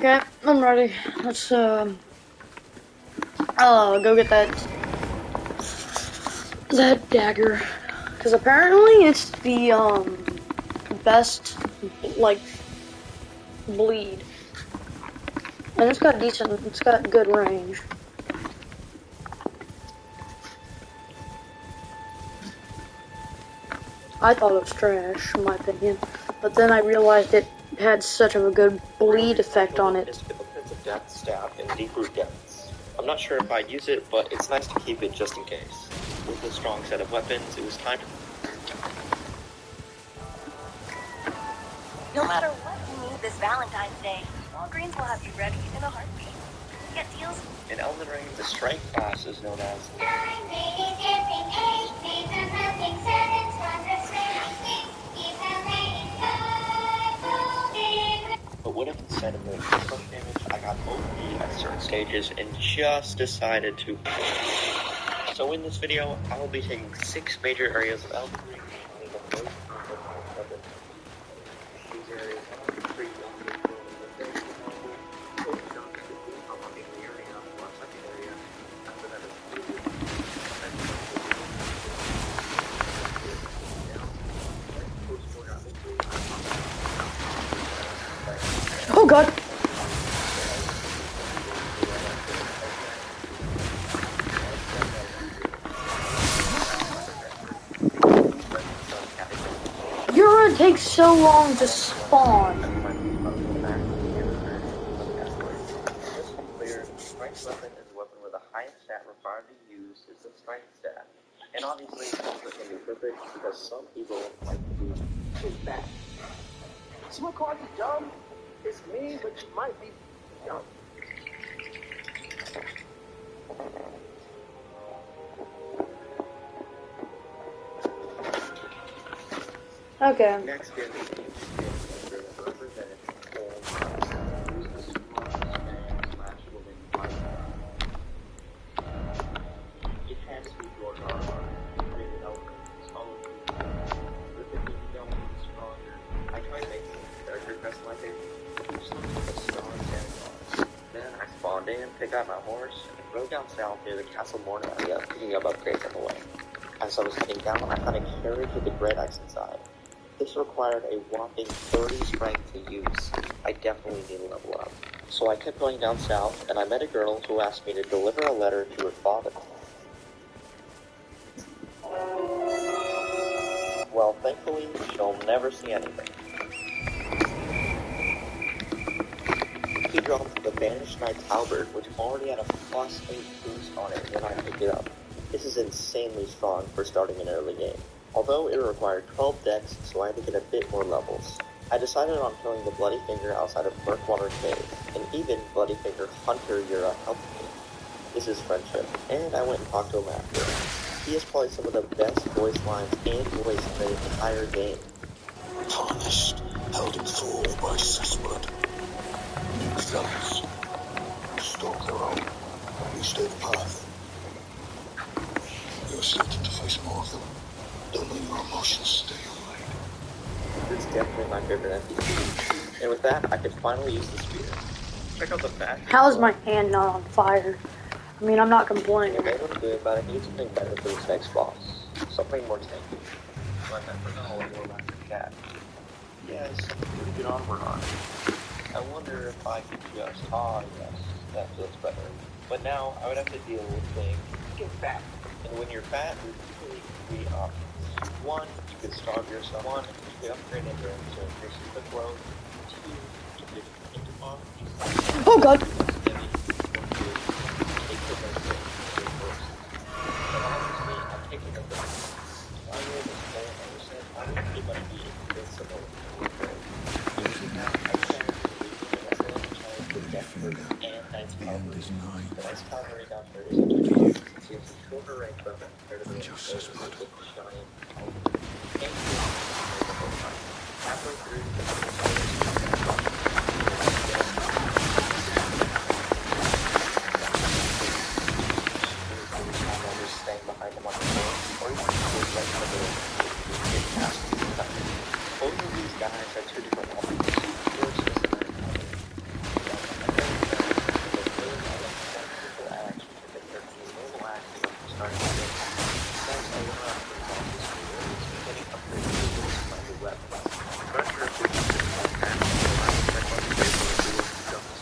Okay, I'm ready. Let's go get that dagger, because apparently it's the best like bleed, and it's got good range. I thought it was trash, in my opinion, but then I realized it had such of a good bleed effect on it. It's Fingerprints of Death staff in deep root depths. I'm not sure if I'd use it, but it's nice to keep it just in case. With a strong set of weapons, it was time to... No matter what you need this Valentine's Day, Walgreens will have you ready in a heartbeat. Get deals. In Elden Ring, the strength class is known as... But what if instead of doing this much damage, I got OP at certain stages and just decided to... So in this video, I will be taking 6 major areas of Elden Ring. These areas are pretty Oh god! Yura takes so long to spawn. Strength weapon is a weapon where the highest stat required to use is the strength stat. And obviously, it's not going to be perfect because some people like to be too fast. Someone called you dumb? It's me, but you might be dumb. Okay. Next in pick up my horse and rode down south near the Castle Morn area, picking up upgrades on the way. As I was heading down, I found a carriage with a great axe inside. This required a whopping 30 strength to use. I definitely need to level up. So I kept going down south, and I met a girl who asked me to deliver a letter to her father. Well, thankfully, she'll never see anything. He dropped the Banished Knight's Halberd, which already had a +8 boost on it when I picked it up. This is insanely strong for starting an early game. Although it required 12 decks, so I had to get a bit more levels. I decided on killing the Bloody Finger outside of Murkwater Cave, and even Bloody Finger Hunter Yura helped me. This is friendship, and I went and talked to him after. He has probably some of the best voice lines and voice in the entire game. Tarnished, held in thrall by Cessword. Zealots, stalk their own. You stay the path. You're certain to face more of them. Don't let your emotions stay away. This is definitely my favorite NPC. And with that, I could finally use the spear. Check out the fashion. How is my hand not on fire? I mean, I'm not complaining. Okay, looks good, but I need something better for this next boss. Something more tanky. But I forgot all more about your cat. Yes, pretty good armor on it. I wonder if I could just... Ah, yes, that feels better. But now, I would have to deal with things. Get fat. And when you're fat, there's usually 3 options. 1, you could starve yourself. 1, you could upgrade endurance to increase your quick growth. 2, you could interbox. Oh god!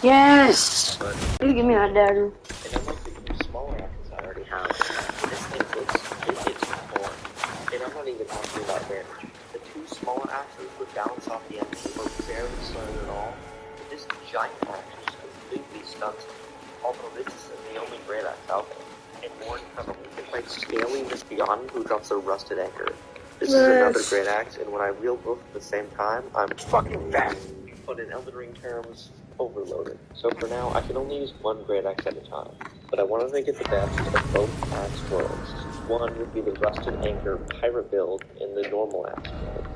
Yes! But You give me that dagger. and unlike the two smaller axes I already have, this thing hits hard. And I'm not even talking about damage. The two smaller axes would bounce off the enemy or barely stun it at all. But this giant axe just completely stuns them. Although this isn't the only great axe out there. And more incredibly, if I scaling this beyond who drops a rusted anchor. This is another great axe, and when I wield both at the same time, I'm fucking fast. But in Elden Ring terms, overloaded. So for now, I can only use one great axe at a time. But I wanted to get the best of both axe worlds. One would be the rusted anchor pirate build in the normal axe build.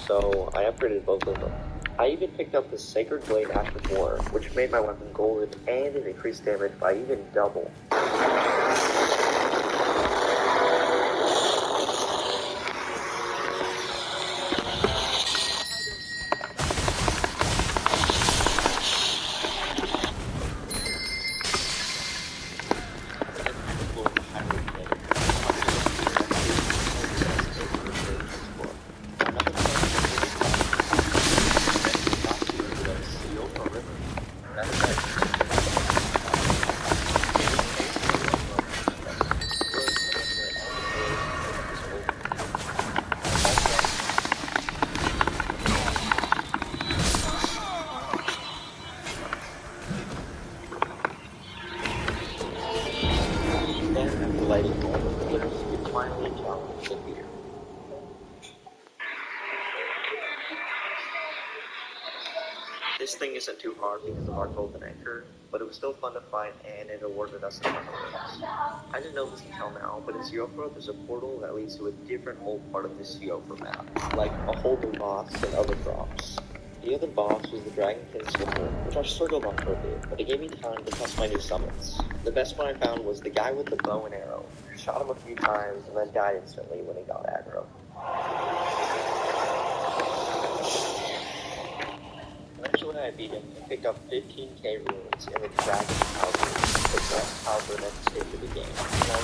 So I upgraded both of them. I even picked up the Sacred Blade Axe of War, which made my weapon golden and it increased damage by even double. Lighting all the pillars, you finally challenge the fear. This thing isn't too hard because of our golden anchor, but it was still fun to fight and it awarded us a ton of points. I didn't know this until now, but in Siofra there's a portal that leads to a different whole part of the Siofra map, like a whole new boss and other drops. The other boss was the Dragonkin Slipper, which I struggled on for a bit, but it gave me time to test my new summons. The best one I found was the guy with the bow and arrow. Shot him a few times and then died instantly when he got aggro. Eventually I beat him and picked up 15k runes in the Dragon Halberd, the best halberd at the stage of the game. And I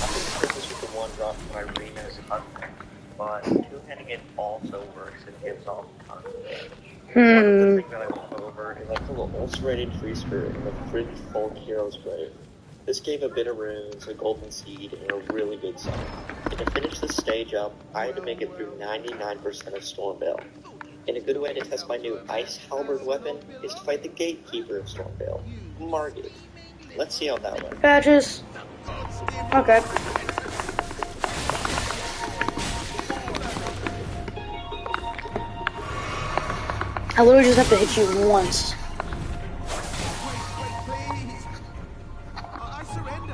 think this was the one drop from my arena as a hunter, but two-handing it also works and gives off tons of damage. One of the things that I want to go over is like the little ulcerated tree skirt in the Fringe Folk Hero's Grave. This gave a bit of runes, a golden seed, and a really good summon. And to finish this stage up, I had to make it through 99% of Stormvale. And a good way to test my new Ice Halberd weapon is to fight the Gatekeeper of Stormvale, Margit. Let's see how that went. Patches. Okay. I literally just have to hit you once. I surrender.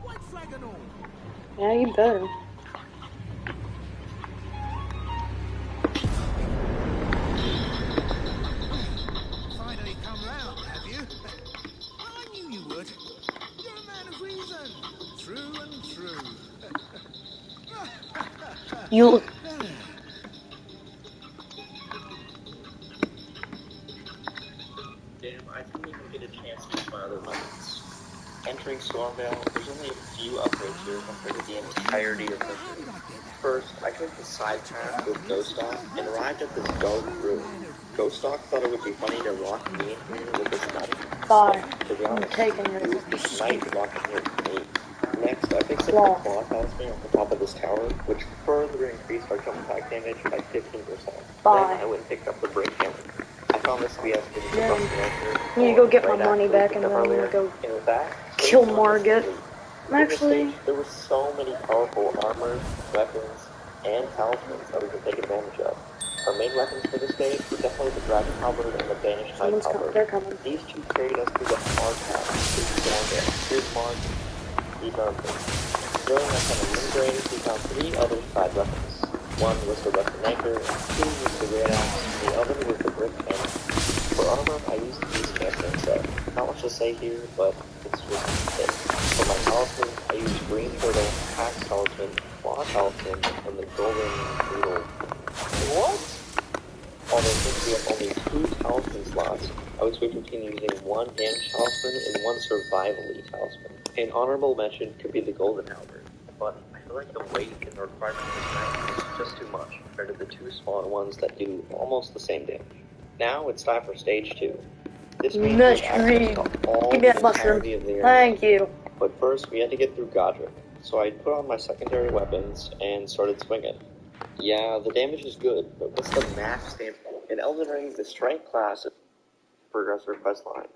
White flag and all. Yeah, you better. Finally come round, have you? I knew you would. You're a man of reason. True and true. You. Damn, I didn't even get a chance to use my other weapons. Entering Stormvale, there's only a few upgrades here compared to the entirety of Victory. First, I took the side path with Ghostalk and arrived at this dark ruin. Ghostalk thought it would be funny to lock me in here with this knight. Bye. To be I'm honest, taking it was your the knight locking here for me. Next, I fixed up the claw talisman at the top of this tower, which further increased our jump attack damage by 15%. Bye. Then I went and picked up the break hammer. I found this to be as good as the rusted anchor. I need to go get my money back and then I'm gonna go And with that, kill Margit. Actually, Actually, there were so many powerful armors, weapons, and talismans that we could take advantage of. Our main weapons for this stage were definitely the Dragon Halberd and the Banished Knight they're Halberd. coming. These two carried us through the hard path to Stormvale. Here's Margit. These are them. During that kind of lingering, we found three other side weapons. One was the Rusted Anchor, two was the Great Axe, and the other was the Brick Cannon. For armor, I used these casting set. Not much to say here, but it's just it. For my talisman, I used Green Turtle, Axe Talisman, Claw Talisman, and the Golden Needle. What? Although since we have only 2 talisman slots, I would switch between using one damage talisman and one survival-y talisman. An honorable mention could be the Golden Halberd, but I feel like the weight and the requirement of this knight is just too much compared to the 2 smaller ones that do almost the same damage. Now it's time for stage 2. This means we have Mystery. access to all Give me the that mushroom. entirety of the area. Thank you. But first, we had to get through Godric, so I put on my secondary weapons and started swinging. Yeah, the damage is good, but what's the max damage? In Elden Ring, the strength class is progressive quest line.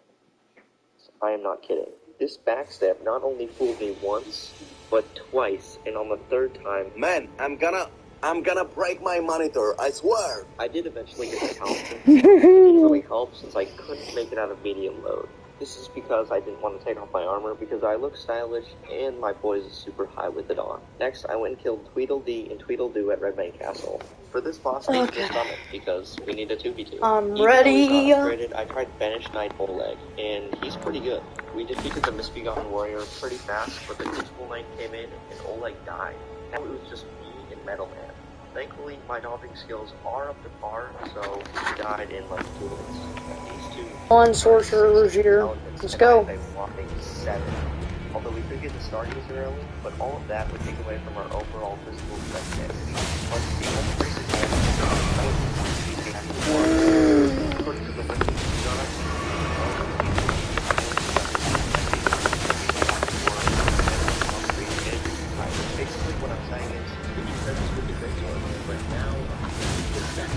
I am not kidding. This backstab not only fooled me once, but twice, and on the third time... Man, I'm gonna break my monitor, I swear! I did eventually get the Talisman. It really helped since I couldn't make it out of medium load. This is because I didn't want to take off my armor because I look stylish and my poise is super high with it on. Next, I went and killed Tweedledee and Tweedledoo at Redmane Castle. For this boss, I used this summon because we need a 2v2. I'm Even ready. though he's not upgraded, I tried Banished Knight Oleg, and he's pretty good. We defeated the Misbegotten Warrior pretty fast, but the Teachable Knight came in and Oleg died. Now it was just me and Metal Man. Thankfully, my dodging skills are up to par, so he died in like 2 minutes. These two On sorcerers here. Let's go. a whopping 7. Although we could get the star user early, but all of that would take away from our overall physical effect damage. Plus, the only reason according to the list basically what I'm saying is, we can set this with the great sword, but now, it's back.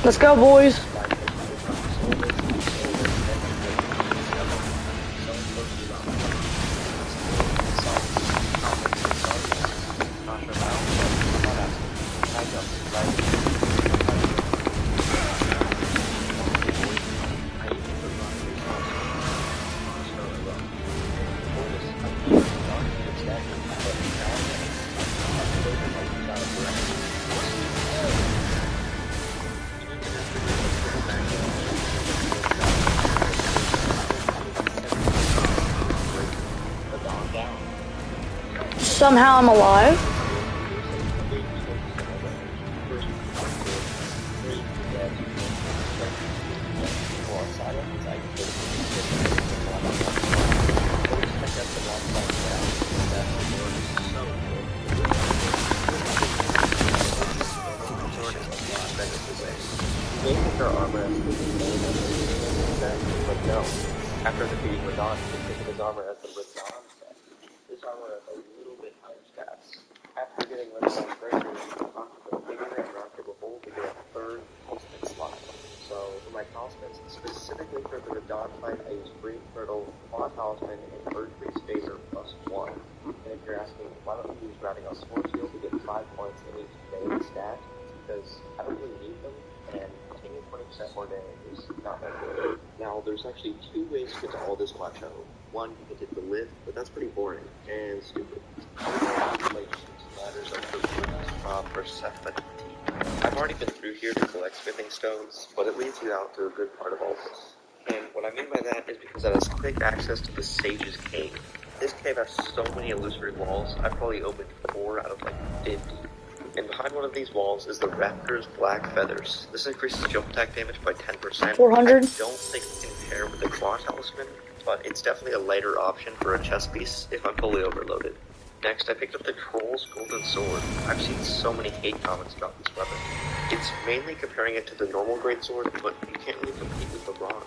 Let's go, boys. Somehow I'm alive. But no, after defeating Radon, he picked his armor as the Radon set. This armor has a little bit higher stats. After getting rid of my breaker, the bigger and rocket will hold to get a third ultimate slot. So for my talismans, specifically for the Radon fight, I use Green Turtle, Claw Talisman, and Bird Priest Phaser +1. And if you're asking, why don't you use Routing Out Sword Shield to get 5 points in each daily stat? Because I don't really need them, and taking 20% more damage is not that good. Now, there's actually 2 ways to get to all this plateau. One, you can hit the lift, but that's pretty boring and stupid. Ladders are for Persephone. I've already been through here to collect smithing stones, but it leads you out to a good part of all this. And what I mean by that is because it has quick access to the Sage's Cave. This cave has so many illusory walls, I've probably opened 4 out of like 50. And behind one of these walls is the Raptor's Black Feathers. This increases jump attack damage by 10%. 400? I don't think it can pair with the Claw Talisman, but it's definitely a lighter option for a chest piece if I'm fully overloaded. Next, I picked up the Troll's Golden Sword. I've seen so many hate comments about this weapon. It's mainly comparing it to the normal greatsword, but you can't really compete with the Ron.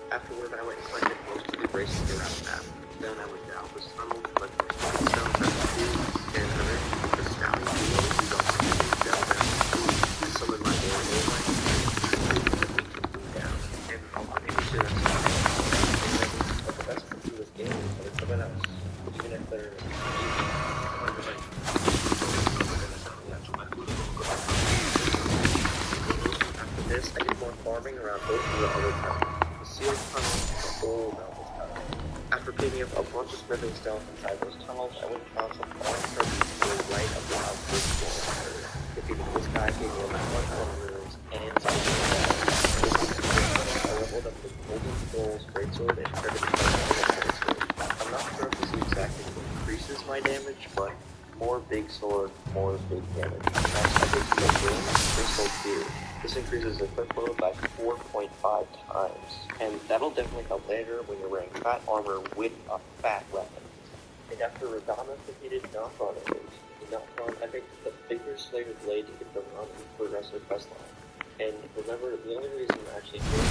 Afterward, I went and collected most of the bracelets around the map. Then I went down this tunnel, collected stones at the field, and eventually the stallion below who got down there. I summoned my boy Oleg, down, and I'll put into it. But the best part of this game is that it's someone else, even if they're After this, I did more farming around both of the other tunnels. The sealed tunnel and the whole mountain tunnel. After picking up a bunch of smithing stones inside those tunnels, I went and found some falling trophies to the right of the outpost wall area. Defeating this guy gave me over 100 runes and some I leveled up the Golden Skull's greatsword and turned it into a greatsword. I'm not sure if this exactly increases my damage, but more big sword, more big damage. Next, I picked up the ring, crystal spear. This increases the quick load by 4.5 times, and that'll definitely help later when you're wearing fat armor with a fat weapon. And after Radana defeated Natron enemies, Natron, I picked the Figure Slayer Blade to get the run for the rest of the quest line. And remember, the only reason I'm actually doing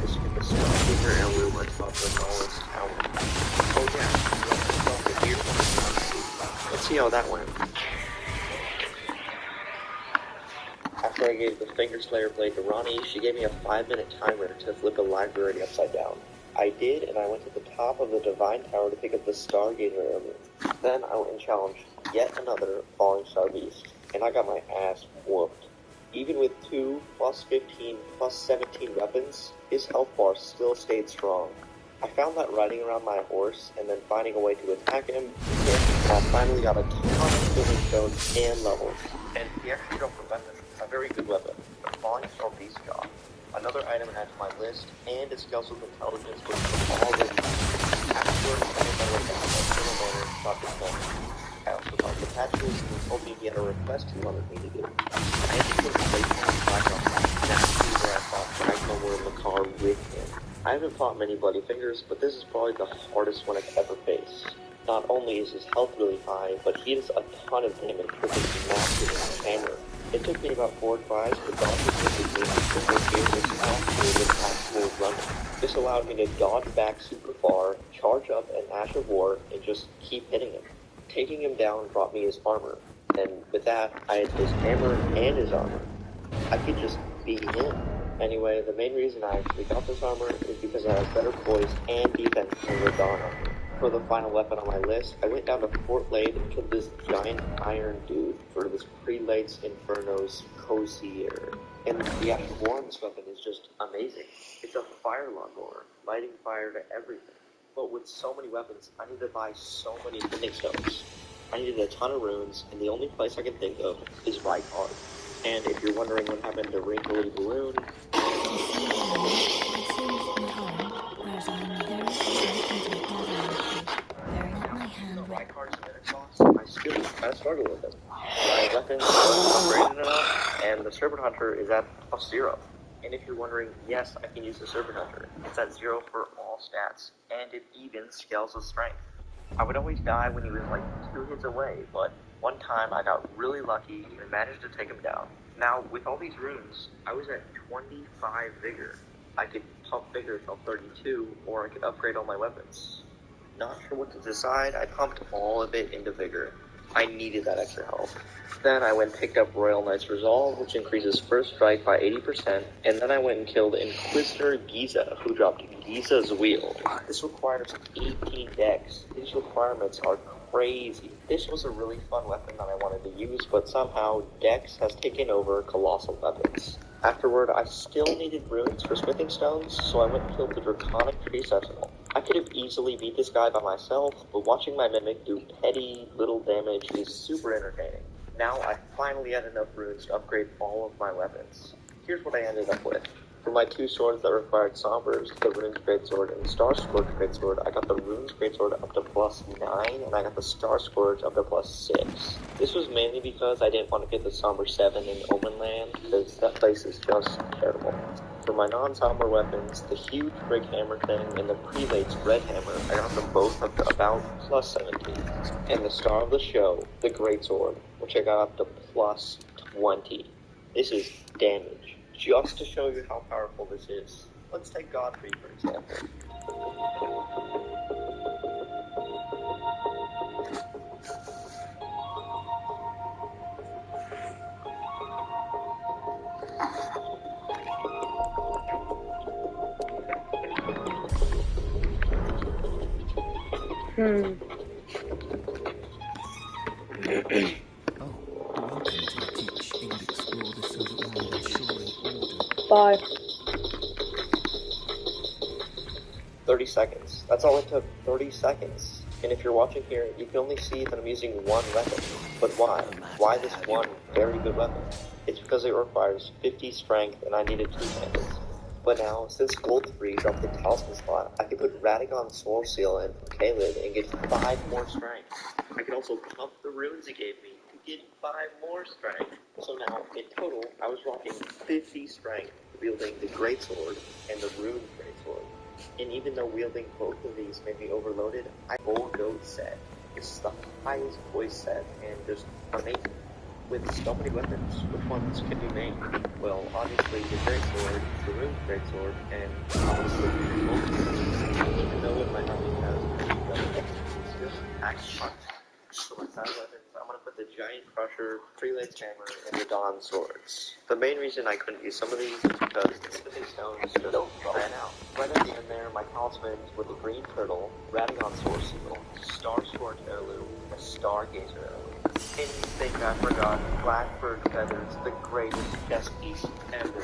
this is to get the Stargazer heirloom on top of Nala's tower. Oh yeah, let's see how that went. After I gave the Finger Slayer Blade to Ronnie, she gave me a 5-minute timer to flip a library upside down. I did, and I went to the top of the Divine Tower to pick up the Stargazer heirloom. Then I went and challenged yet another Falling Star Beast, and I got my ass whooped. Even with 2 plus 15 plus 17 weapons, his health bar still stayed strong. I found that riding around my horse and then finding a way to attack him, and I finally got a ton of killing stones and levels. And he actually dropped a weapon, a very good weapon, the Falling Star Beast Jaw. Another item added to my list, and it scales with intelligence, which was already afterwards I made my way down to a little manor and shot this man. I also talked to Patches, and he told me he had a request he wanted me to do. I had to put a plate on the back on that, and that's where I fought Ragnar were in the car with him. I haven't fought many Bloody Fingers, but this is probably the hardest one I've ever faced. Not only is his health really high, but he does a ton of damage with his massive hammer. It took me about 4 tries, but dodging with me before he was actual running. This allowed me to dodge back super far, charge up an Ash of War, and just keep hitting him. Taking him down brought me his armor, and with that, I had his hammer and his armor. I could just beat him. Anyway, the main reason I actually got this armor is because I have better poise and defense than Radana. For the final weapon on my list, I went down to Fort Lade and killed this giant iron dude for this Prelate's Inferno's Cozier. And the Ash of War on this weapon is just amazing. It's a fire lawnmower, lighting fire to everything. But with so many weapons, I need to buy so many thinning stones. I needed a ton of runes, and the only place I can think of is Rykard. And if you're wondering what happened to Wrinkly Balloon, It seems my home, whereas I'm very content gathering with you, bearing up my hand with... Rykard's mimic boss, I still kind of struggle with him. My weapons aren't upgraded enough, and the Serpent Hunter is at +0. And if you're wondering, yes, I can use the Serpent Hunter. It's at 0 for all stats, and it even scales with strength. I would always die when he was like 2 hits away, but one time I got really lucky and managed to take him down. Now, with all these runes, I was at 25 vigor. I could pump vigor till 32, or I could upgrade all my weapons. Not sure what to decide, I pumped all of it into vigor. I needed that extra health. Then I went and picked up Royal Knight's Resolve, which increases first strike by 80%, and then I went and killed Inquisitor Giza, who dropped Giza's Wheel. This requires 18 decks. These requirements are crazy. This was a really fun weapon that I wanted to use, but somehow Dex has taken over Colossal weapons. Afterward, I still needed runes for smithing stones, so I went and killed the Draconic Tree Sentinel. I could have easily beat this guy by myself, but watching my mimic do petty little damage is super entertaining. Now I finally had enough runes to upgrade all of my weapons. Here's what I ended up with. For my 2 swords that required Sombers, the Runes Greatsword and the Star Scourge Greatsword, I got the Runes Greatsword up to +9, and I got the Star Scourge up to +6. This was mainly because I didn't want to get the Somber 7 in Omenland, because that place is just terrible. For my non-Somber weapons, the huge brick hammer thing and the Prelate's red hammer, I got them both up to about +17. And the star of the show, the Greatsword, which I got up to +20. This is damage. Just to show you how powerful this is, let's take Godfrey for example. Welcome to teach and explore the Silver Land, ensuring order. Bye. 30 seconds. That's all it took, 30 seconds. And if you're watching here, you can only see that I'm using one weapon. But why? Why this one very good weapon? It's because it requires 50 strength and I needed 2 seconds. But now, since Gold 3 dropped the talisman slot, I can put Radagon's Soul Seal in from K-Lid and get 5 more strength. I can also pump the runes it gave me to get 5 more strength. So now, in total, I was rocking 50 strength, wielding the Greatsword and the Rune Greatsword. And even though wielding both of these made me overloaded, I full goat set. This is the highest voice set, and just amazing. With so many weapons, which ones can be made? Well, obviously the Greatsword, the Rune Greatsword, and obviously the Gold. Even though it might not be as good as the other weapons, it still packs punch. For my side weapons, I'm gonna put the Giant Crusher, Prelate's Hammer, and the Dawn Swords. The main reason I couldn't use some of these is because the Smithing Stones just ran out. Right at the end there, my talismans were the Green Turtle, Radagon Sword Seal, Star Scorch Heirloom, and a Stargazer Heirloom. Anything I forgot, Blackbird Feathers, the greatest chess piece ever.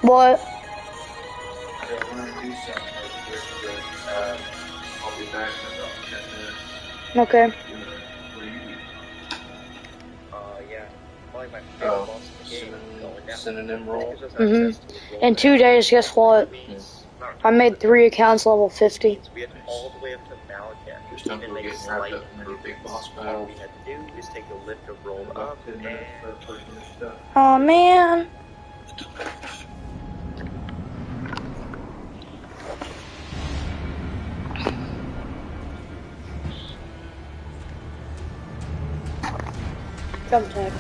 What? I want to do something real quick, but I'll be back in about 10 minutes. Okay. What do you do? Yeah. Probably my favorite boss in the game. Going down. Synonym roll? In 2 days, guess what? I made 3 accounts level 50. We had all the way up to Malekith. Just don't Even go make getting slight wrapped up in any big boss All battles. we had to do is take the lift of roll About up 10 minutes for and... personal stuff. Oh man. Come tech.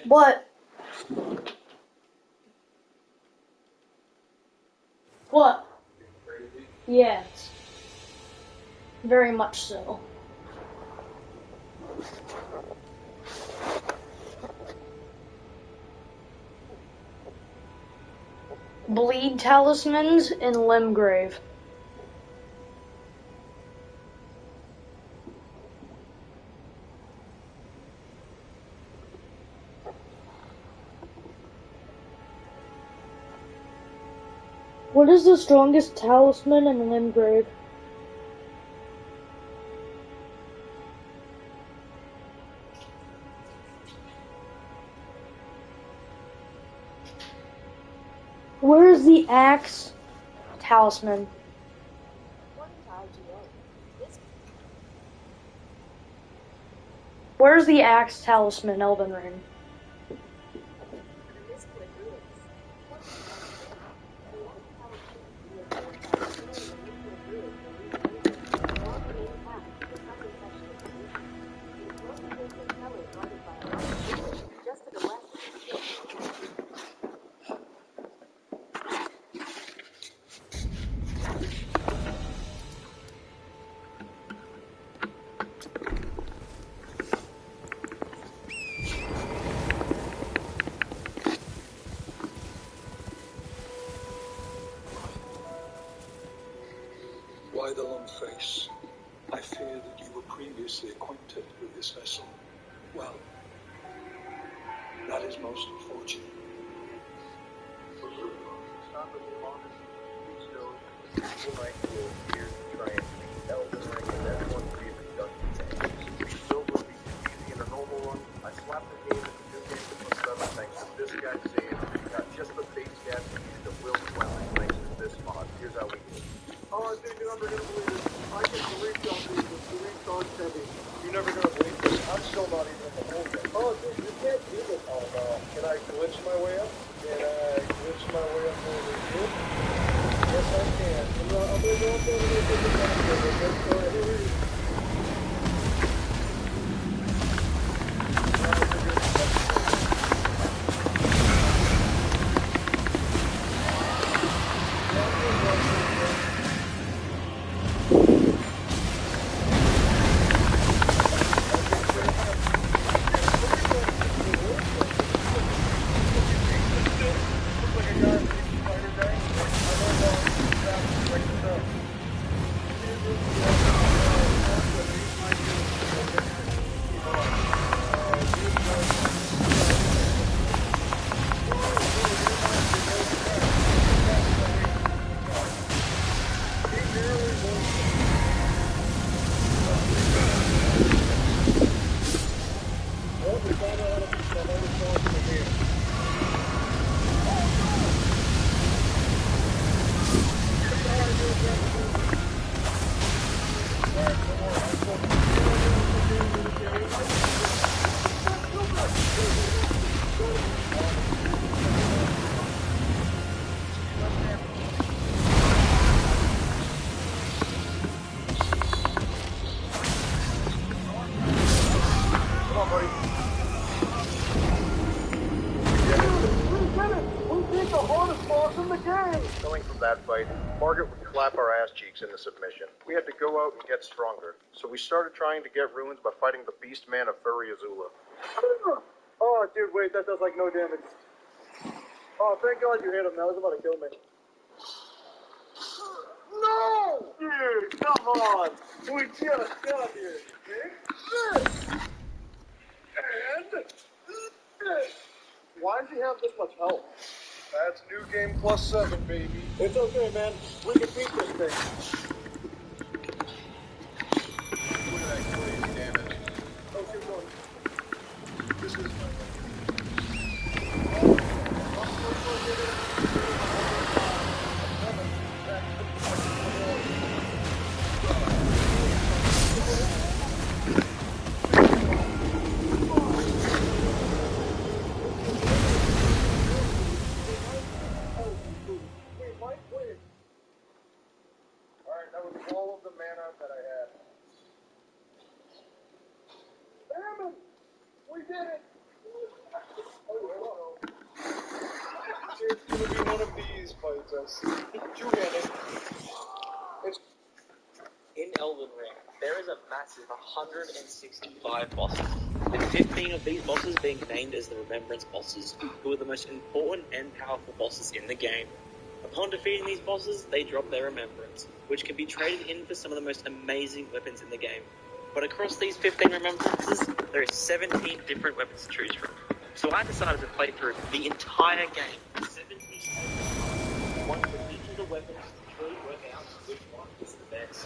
What? What? Yes. Very much so. Bleed talismans in Limgrave. What is the strongest talisman in Limgrave? Where is the axe talisman? Where's the axe talisman, Elden Ring? Why the long face? I fear that you were previously acquainted with this vessel. Well, that is most unfortunate. Stop at the longest Keystone will like to appear to try and beat Elden Ring in that one favorite dungeon game. Silver beat too easy in a normal run. I slapped the game in the new game to put 7 thanks to this guy's save. Got just the base gas we needed to will weapon thanks to this mod. Here's how we do it. Oh, dude, you're never gonna believe it. I get the reach on these with the reach on heavy. You're never gonna believe this. I'm still not even in the hole yet. Oh, dude, you can't do this. Oh, no. Can I glitch my way up? Can I glitch my way up over here? Yes, I can. I'm gonna go up over there to the back there. Go ahead. Coming from that fight, Margaret would clap our ass cheeks into submission. We had to go out and get stronger, so we started trying to get ruins by fighting the beast man of Furry Azula. Oh, dude, wait, that does like no damage. Oh, thank God you hit him. That was about to kill me. No! Dude, come on! We just got here. This! And this! Why does he have this much health? That's new game plus 7, baby. It's okay, man. We can beat this thing. Look at that crazy damage. Oh, keep going. This is my Alright, that was all of the mana that I had. Damn it! We did it! Oh, it's gonna be one of these fights, I see. Two-handed. It's In Elden Ring, there is a massive 165 bosses, with 15 of these bosses being named as the Remembrance bosses, who are the most important and powerful bosses in the game. Upon defeating these bosses, they drop their Remembrance, which can be traded in for some of the most amazing weapons in the game. But across these 15 Remembrances, there are 17 different weapons to choose from. So I decided to play through the entire game, 17 one for each of the weapons to truly work out which one is the best.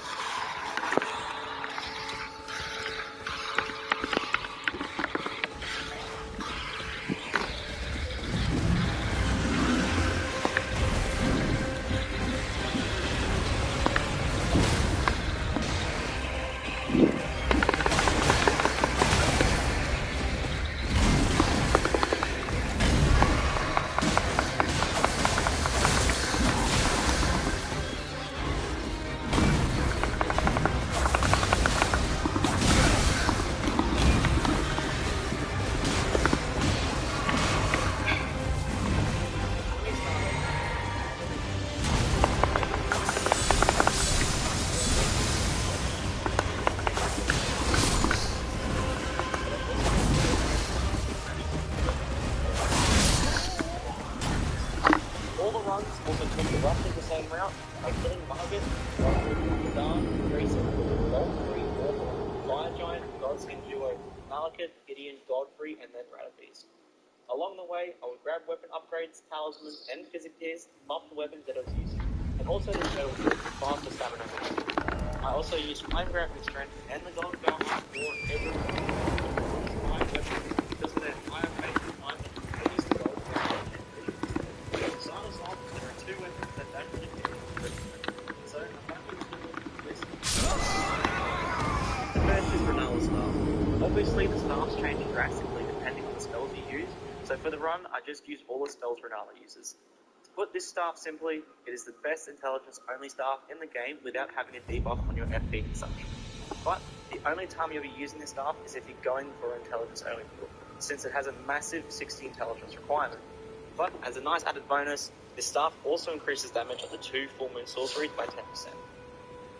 Also took roughly the same route by killing Margaret, Radahn, Grayson, Godfrey, Warhorn, Fire Giant, Godskin Duo, Malekith, Gideon, Godfrey, and then Radapes. Along the way, I would grab weapon upgrades, talismans, and physic gears, buff the weapons that I was using, and also the metal shield for faster stamina. I also used Flame Grab with strength and the Golden Belt for every fire weapon because of their higher base refinement. I used the Golden Belt and visions. So I was off, there are two weapons that don't really fit with the so I'm going to do this. The first is Renala's Staff. Obviously, the staffs change drastically depending on the spells you use, so for the run, I just used all the spells Renala uses. To put this staff simply, it is the best intelligence-only staff in the game without having a debuff on your FP consumption. But the only time you'll be using this staff is if you're going for an intelligence-only build, since it has a massive 60 intelligence requirement. But as a nice added bonus, this staff also increases damage of the 2 full moon sorceries by 10%.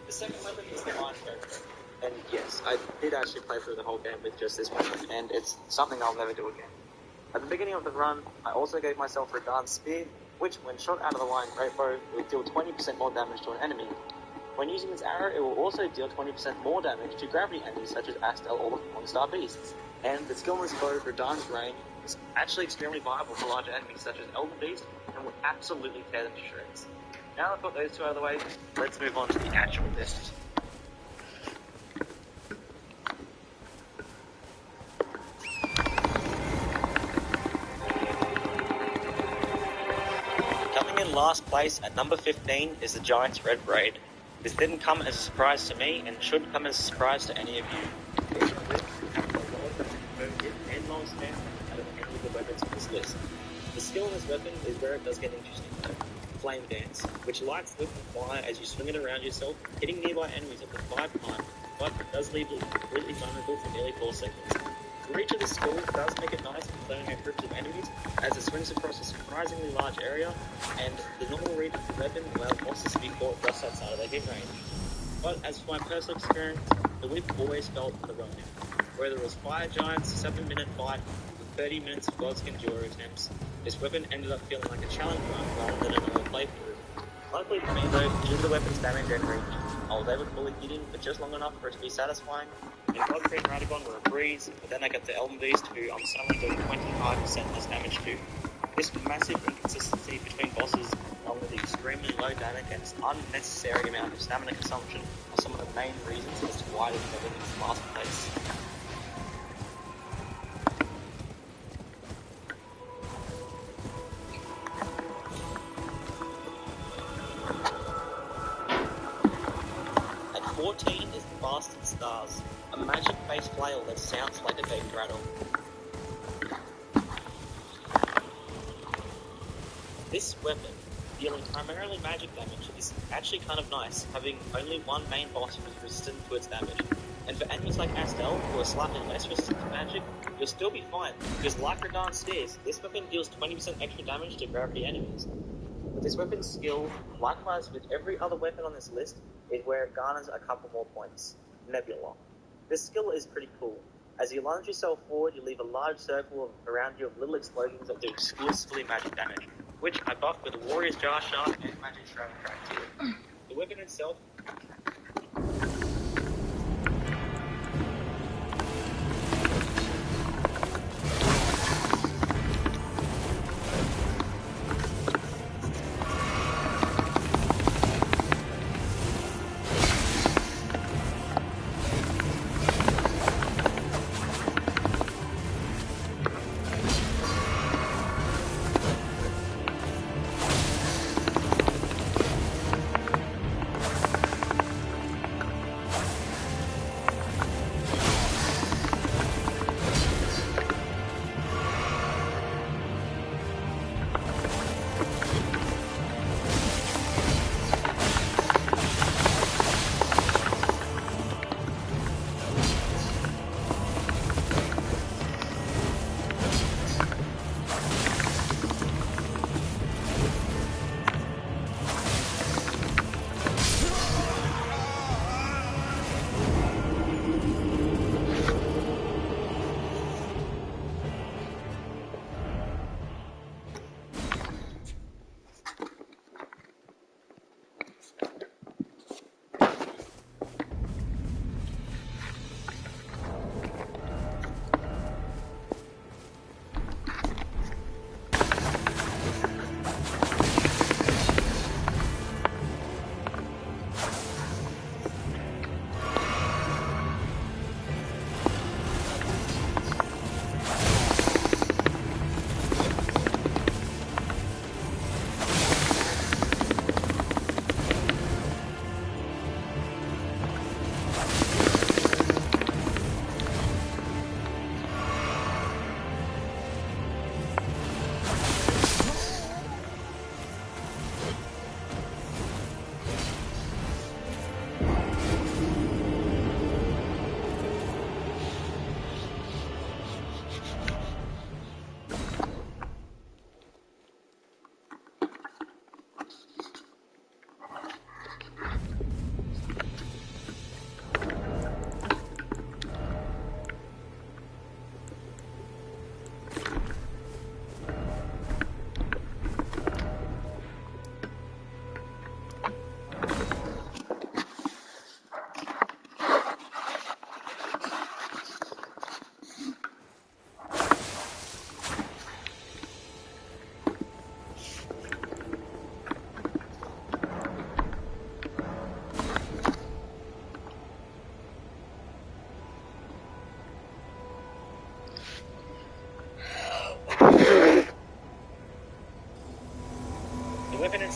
The second weapon is the Iron Gopher. And yes, I did actually play through the whole game with just this weapon, and it's something I'll never do again. At the beginning of the run, I also gave myself Radahn's Spear, which when shot out of the Lion Great Bow, it will deal 20% more damage to an enemy. When using this arrow, it will also deal 20% more damage to gravity enemies such as Astel or the One-Star Beasts. And the skill in this bow, Radahn's range, is actually extremely viable for larger enemies such as Elden Beast, and will absolutely tear them to shreds. Now that I've got those two out of the way, let's move on to the actual list. Coming in last place at number 15 is the Giant's Red Braid. This didn't come as a surprise to me and shouldn't come as a surprise to any of you. And lowest stamina out of any of the weapons on this list. The skill in this weapon is where it does get interesting though. Flame Dance, which lights the whip on fire as you swing it around yourself, hitting nearby enemies up to 5 times, but it does leave you completely vulnerable for nearly 4 seconds. The reach of this skill does make it nice for clearing out groups of enemies, as it swings across a surprisingly large area, and the normal reach of the weapon allows bosses to be caught just outside of their hit range. But as for my personal experience, the whip always felt underwhelming. Whether it was Fire Giant's 7-minute fight or 30 minutes of Godskin Duo attempts, this weapon ended up feeling like a challenge run rather than a normal playthrough. Luckily for me though, due to the weapon's damage and reach, I was able to bully Gideon for just long enough for it to be satisfying, and Godfrey and Radahn were a breeze, but then I got to Elden Beast, who I'm suddenly doing 25% less damage to. This massive inconsistency between bosses, along with the extremely low damage and its unnecessary amount of stamina consumption, are some of the main reasons as to why this weapon is last place. At 14 is the Bastard Stars, a magic-based flail that sounds like a baked rattle. This weapon, dealing primarily magic damage, is actually kind of nice, having only one main boss who is resistant to its damage. And for enemies like Astel, who are slightly less resistant to magic, you'll still be fine, because like Radahn's Spears, this weapon deals 20% extra damage to gravity enemies. But this weapon's skill, likewise with every other weapon on this list, is where it garners a couple more points. Nebula. This skill is pretty cool. As you lunge yourself forward, you leave a large circle around you of little explosions that do exclusively magic damage, which I buffed with a Warrior's Jar Shard and Magic Shroud Crack tier. The weapon itself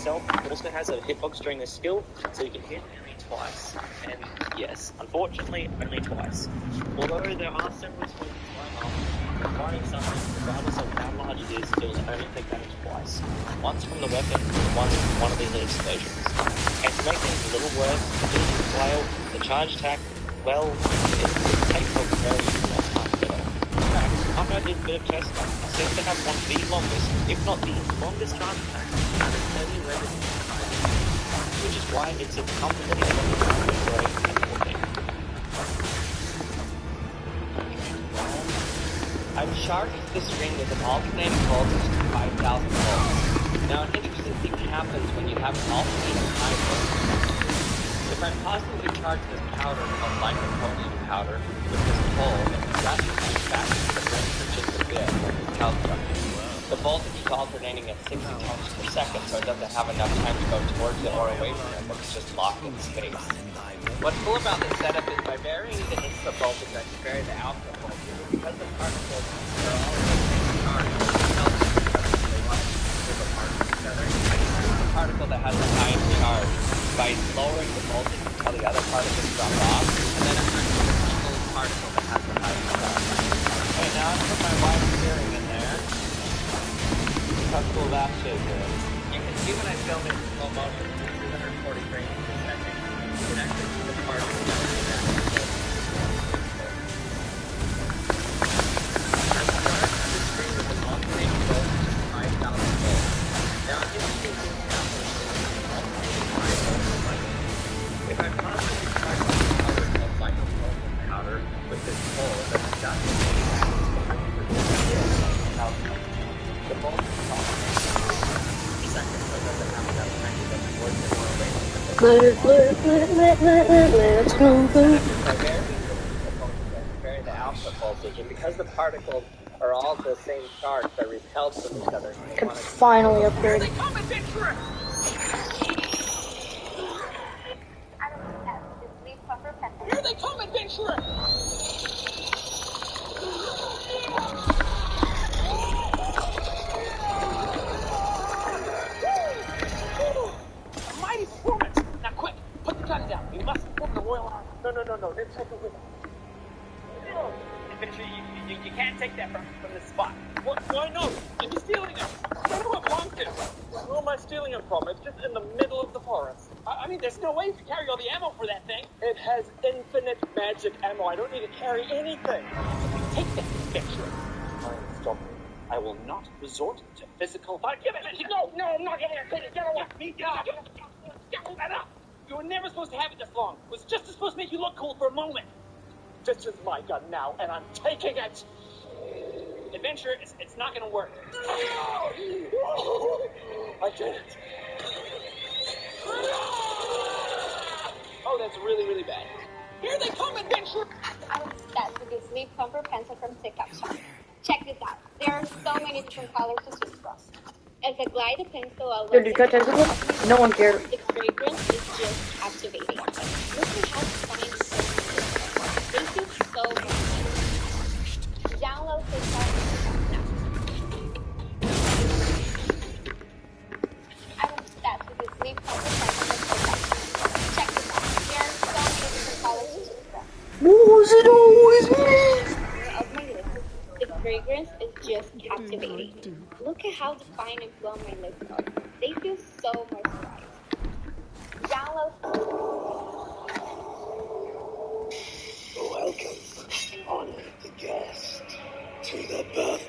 itself also has a hitbox during this skill, so you can hit only twice. And yes, unfortunately, only twice. Although there are several times going off, firing something, regardless of how large it is, it will only take damage twice. Once from the weapon, and once from one of these little explosions. And to make things a little worse, while the charge attack, well, it takes a very long time to get off. In fact, after I did a bit of testing, I seem to have one of the longest, if not the longest charge attack out of any weapon in the entire game, which is why it's a comfortably great and I've charged this ring with an alternating voltage to 5,000 volts. Now, an interesting thing happens when you have an alternating high voltage. If I positively charge this powder of lycopodium powder with this pole and drastically fasten the ring for just a bit, the voltage is alternating at 60 times per second, so it doesn't have enough time to go towards it or away from it, but it's just locked in space. What's cool about this setup is by varying the input voltage, I can vary the output voltage. Because the particles are all the same charge, they want to move apart from each other. I can choose the particle that has the highest charge by lowering the voltage until the other particles drop off, and then I'm going to choose the particle that has the highest charge. Okay, now I put my wide steering in there. Look how cool that shape is. You can see when I film it in slow motion, 240 frames per second. You can actually see the particle that is in that. If I positively charge the powder of lycopodium powder with this pole, then the dot will be the voltage is off. Second, so it doesn't have enough time to go towards it or away from it. Let's go. Vary the output voltage, and because the particles are all the same charge, they're repelled from each other. I can finally upgrade. Here they come, adventurer! Here they come, adventurer! A mighty performance! Now quick, put the gun down. We must inform the Royal Army. No. They're taking with us. Adventurer, you can't take that from this spot. Why not? You'd be stealing it. Where do I want it? Where am I stealing it from? It's just in the middle of the forest. I mean, there's no way you can carry all the ammo for that thing. It has infinite magic ammo. I don't need to carry anything. Take that, adventurer. Stop me. I will not resort to physical violence. No, I'm not giving it. Get away. Me, get up. You were never supposed to have it this long. It was just supposed to make you look cool for a moment. This is my gun now, and I'm taking it. Adventure, it's not gonna work. I did it. Oh, that's really, really bad. Here they come, adventure! I'm obsessed with this leaf comfort pencil from Pickup Shop. Check this out. There are so many different colors to choose from. As a glide pencil, I Dude, you cut that? No one cared. The fragrance is just captivating. Look at how fine it is. They feel so good. Download Pickup now. I'm obsessed with this leaf comfort pencil from Pickup Shop. Check this out. There are so many different colors to choose from. Was it always me? Of my list. The fragrance is just captivating. Look at how defined and plump my lips are. They feel so moisturized. Download. Welcome, honored the guest, to the birth.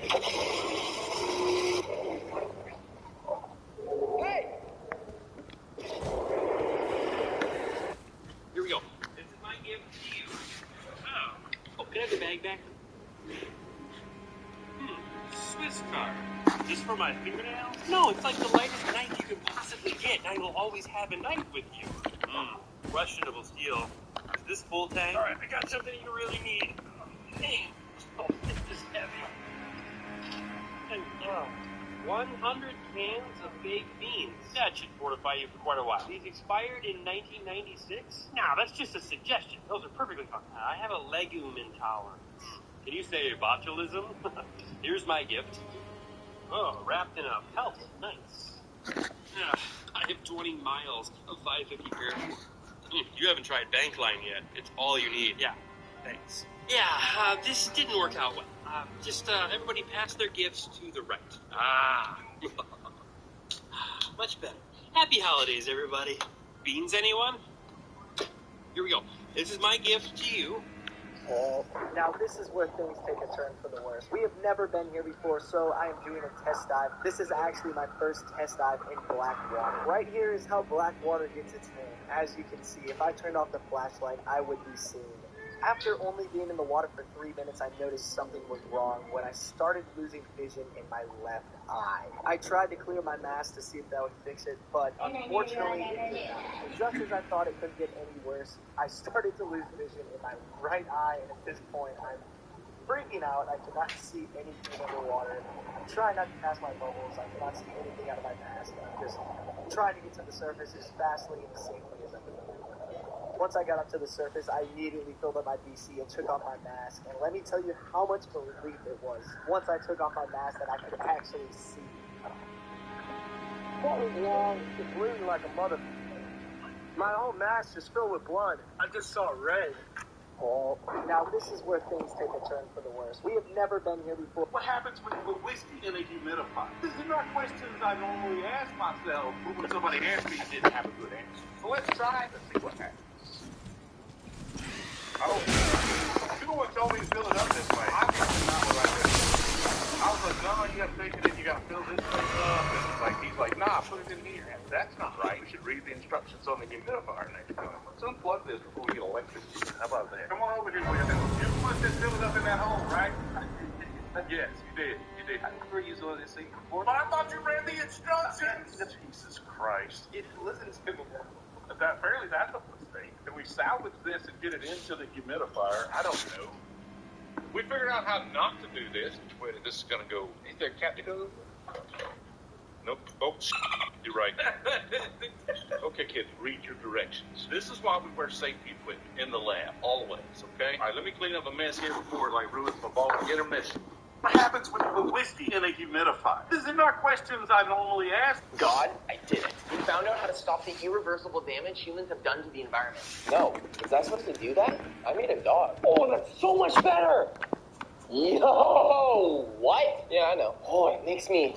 Hey! Here we go. This is my gift to you. Oh, can I have the bag back? Swiss card. Just for my fingernails? No, it's like the lightest knife you can possibly get. Now you'll always have a knife with you. Questionable steel. Is this full tank? Alright, I got something you really need. Damn. Oh, this is heavy. And, 100 cans of baked beans. That should fortify you for quite a while. These expired in 1996? No, that's just a suggestion. Those are perfectly fine. I have a legume intolerance. Can you say botulism? Here's my gift. Oh, wrapped in a pelt. Nice. I drive 20 miles of 550 airport. You haven't tried Bankline yet. It's all you need. Yeah, thanks. Yeah, this didn't work out well. Just everybody pass their gifts to the right. Ah. Much better. Happy holidays, everybody. Beans, anyone? Here we go. This is my gift to you. Now this is where things take a turn for the worse. We have never been here before, so I am doing a test dive. This is actually my first test dive in black water. Right here is how black water gets its name. As you can see, if I turned off the flashlight, I would be seen. After only being in the water for 3 minutes, I noticed something was wrong when I started losing vision in my left eye. I tried to clear my mask to see if that would fix it, but unfortunately it did not. Just as I thought it couldn't get any worse, I started to lose vision in my right eye, and at this point I'm freaking out. I cannot see anything underwater. I'm trying not to pass my bubbles. I cannot see anything out of my mask. I'm just trying to get to the surface as fastly and safely as I can. Once I got up to the surface, I immediately filled up my BC and took off my mask. And let me tell you how much of a relief it was once I took off my mask that I could actually see. What was wrong? It's bleeding like a mother. My whole mask is filled with blood. I just saw red. Oh. Now this is where things take a turn for the worse. We have never been here before. What happens when you put whiskey in a humidifier? These are not questions I normally ask myself. But when somebody asked me, I didn't have a good answer. So let's try it and see what happens. Oh, you're the one told me to fill it up this way. Obviously not what I did. I was like, no, you gotta take it in, you gotta fill this thing up. And it's like, he's like, nah, put it in here. And that's not right. We should read the instructions on the humidifier next time. Let's unplug this before we get electricity. How about that? Come on over here, Will. You must have filled it up in that hole, right? Yes, you did. You did. I never used one of these things before. But I thought you read the instructions. Jesus Christ. Listen to me. Apparently that's a mistake. Can we salvage this and get it into the humidifier? I don't know. We figured out how not to do this. Where this is going to go? Ain't there a cat to go? Nope. Oh, you're right. Okay, kids, read your directions. This is why we wear safety equipment in the lab, always, okay? All right, let me clean up a mess here before it, ruins my ball. Get a mess. What happens when you put whiskey in a humidifier? These are not questions I normally ask. God, I did it. You found out how to stop the irreversible damage humans have done to the environment. No. Was I supposed to do that? I made a dog. Oh, that's so much better! Yo! What? Yeah, I know. Oh, it makes me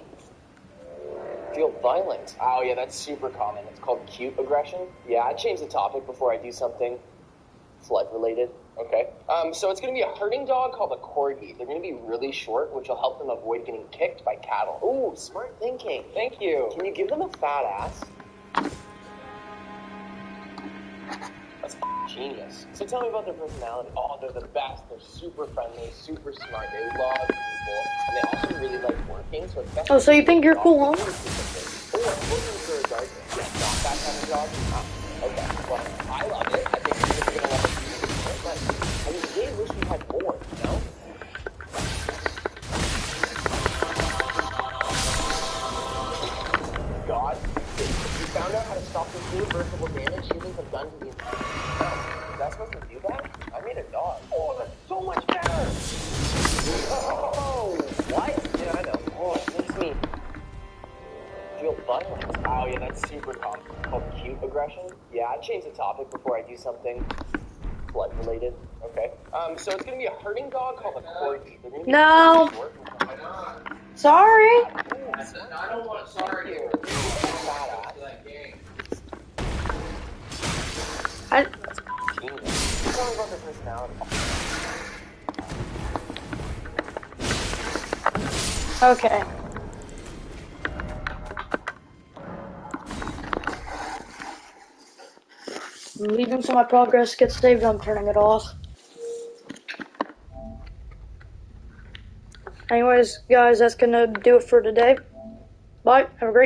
feel violent. Oh, yeah, that's super common. It's called cute aggression. Yeah, I change the topic before I do something flood-related. Okay. So it's going to be a herding dog called a corgi. They're going to be really short, which will help them avoid getting kicked by cattle. Ooh, smart thinking. Thank you. Can you give them a fat ass? That's genius. So tell me about their personality. Oh, they're the best. They're super friendly, super smart. They love people, and they also really like working. So it's best. Oh, so you think you're cool, huh? Oh, I'm looking for a gardener. Yeah, not that kind of dog. Okay. Well, I love it. I think you're going to love it. But I mean, they wish we had more, you know? God, you found out how to stop the irreversible damage humans have done to the environment. Was I supposed to do that? I made a dog. Oh, that's so much better! Oh, what? Yeah, I know. Oh, it makes me feel violent. Oh, yeah, that's super common. Called cute aggression. Yeah, I change the topic before I do something blood-related. Okay. So it's going to be a herding dog called a corgi. No. Sorry. I don't want sorry here. I... Tell me about their personality. Okay. I'm leaving so my progress gets saved. I'm turning it off. Anyways, guys, that's gonna do it for today. Bye. Have a great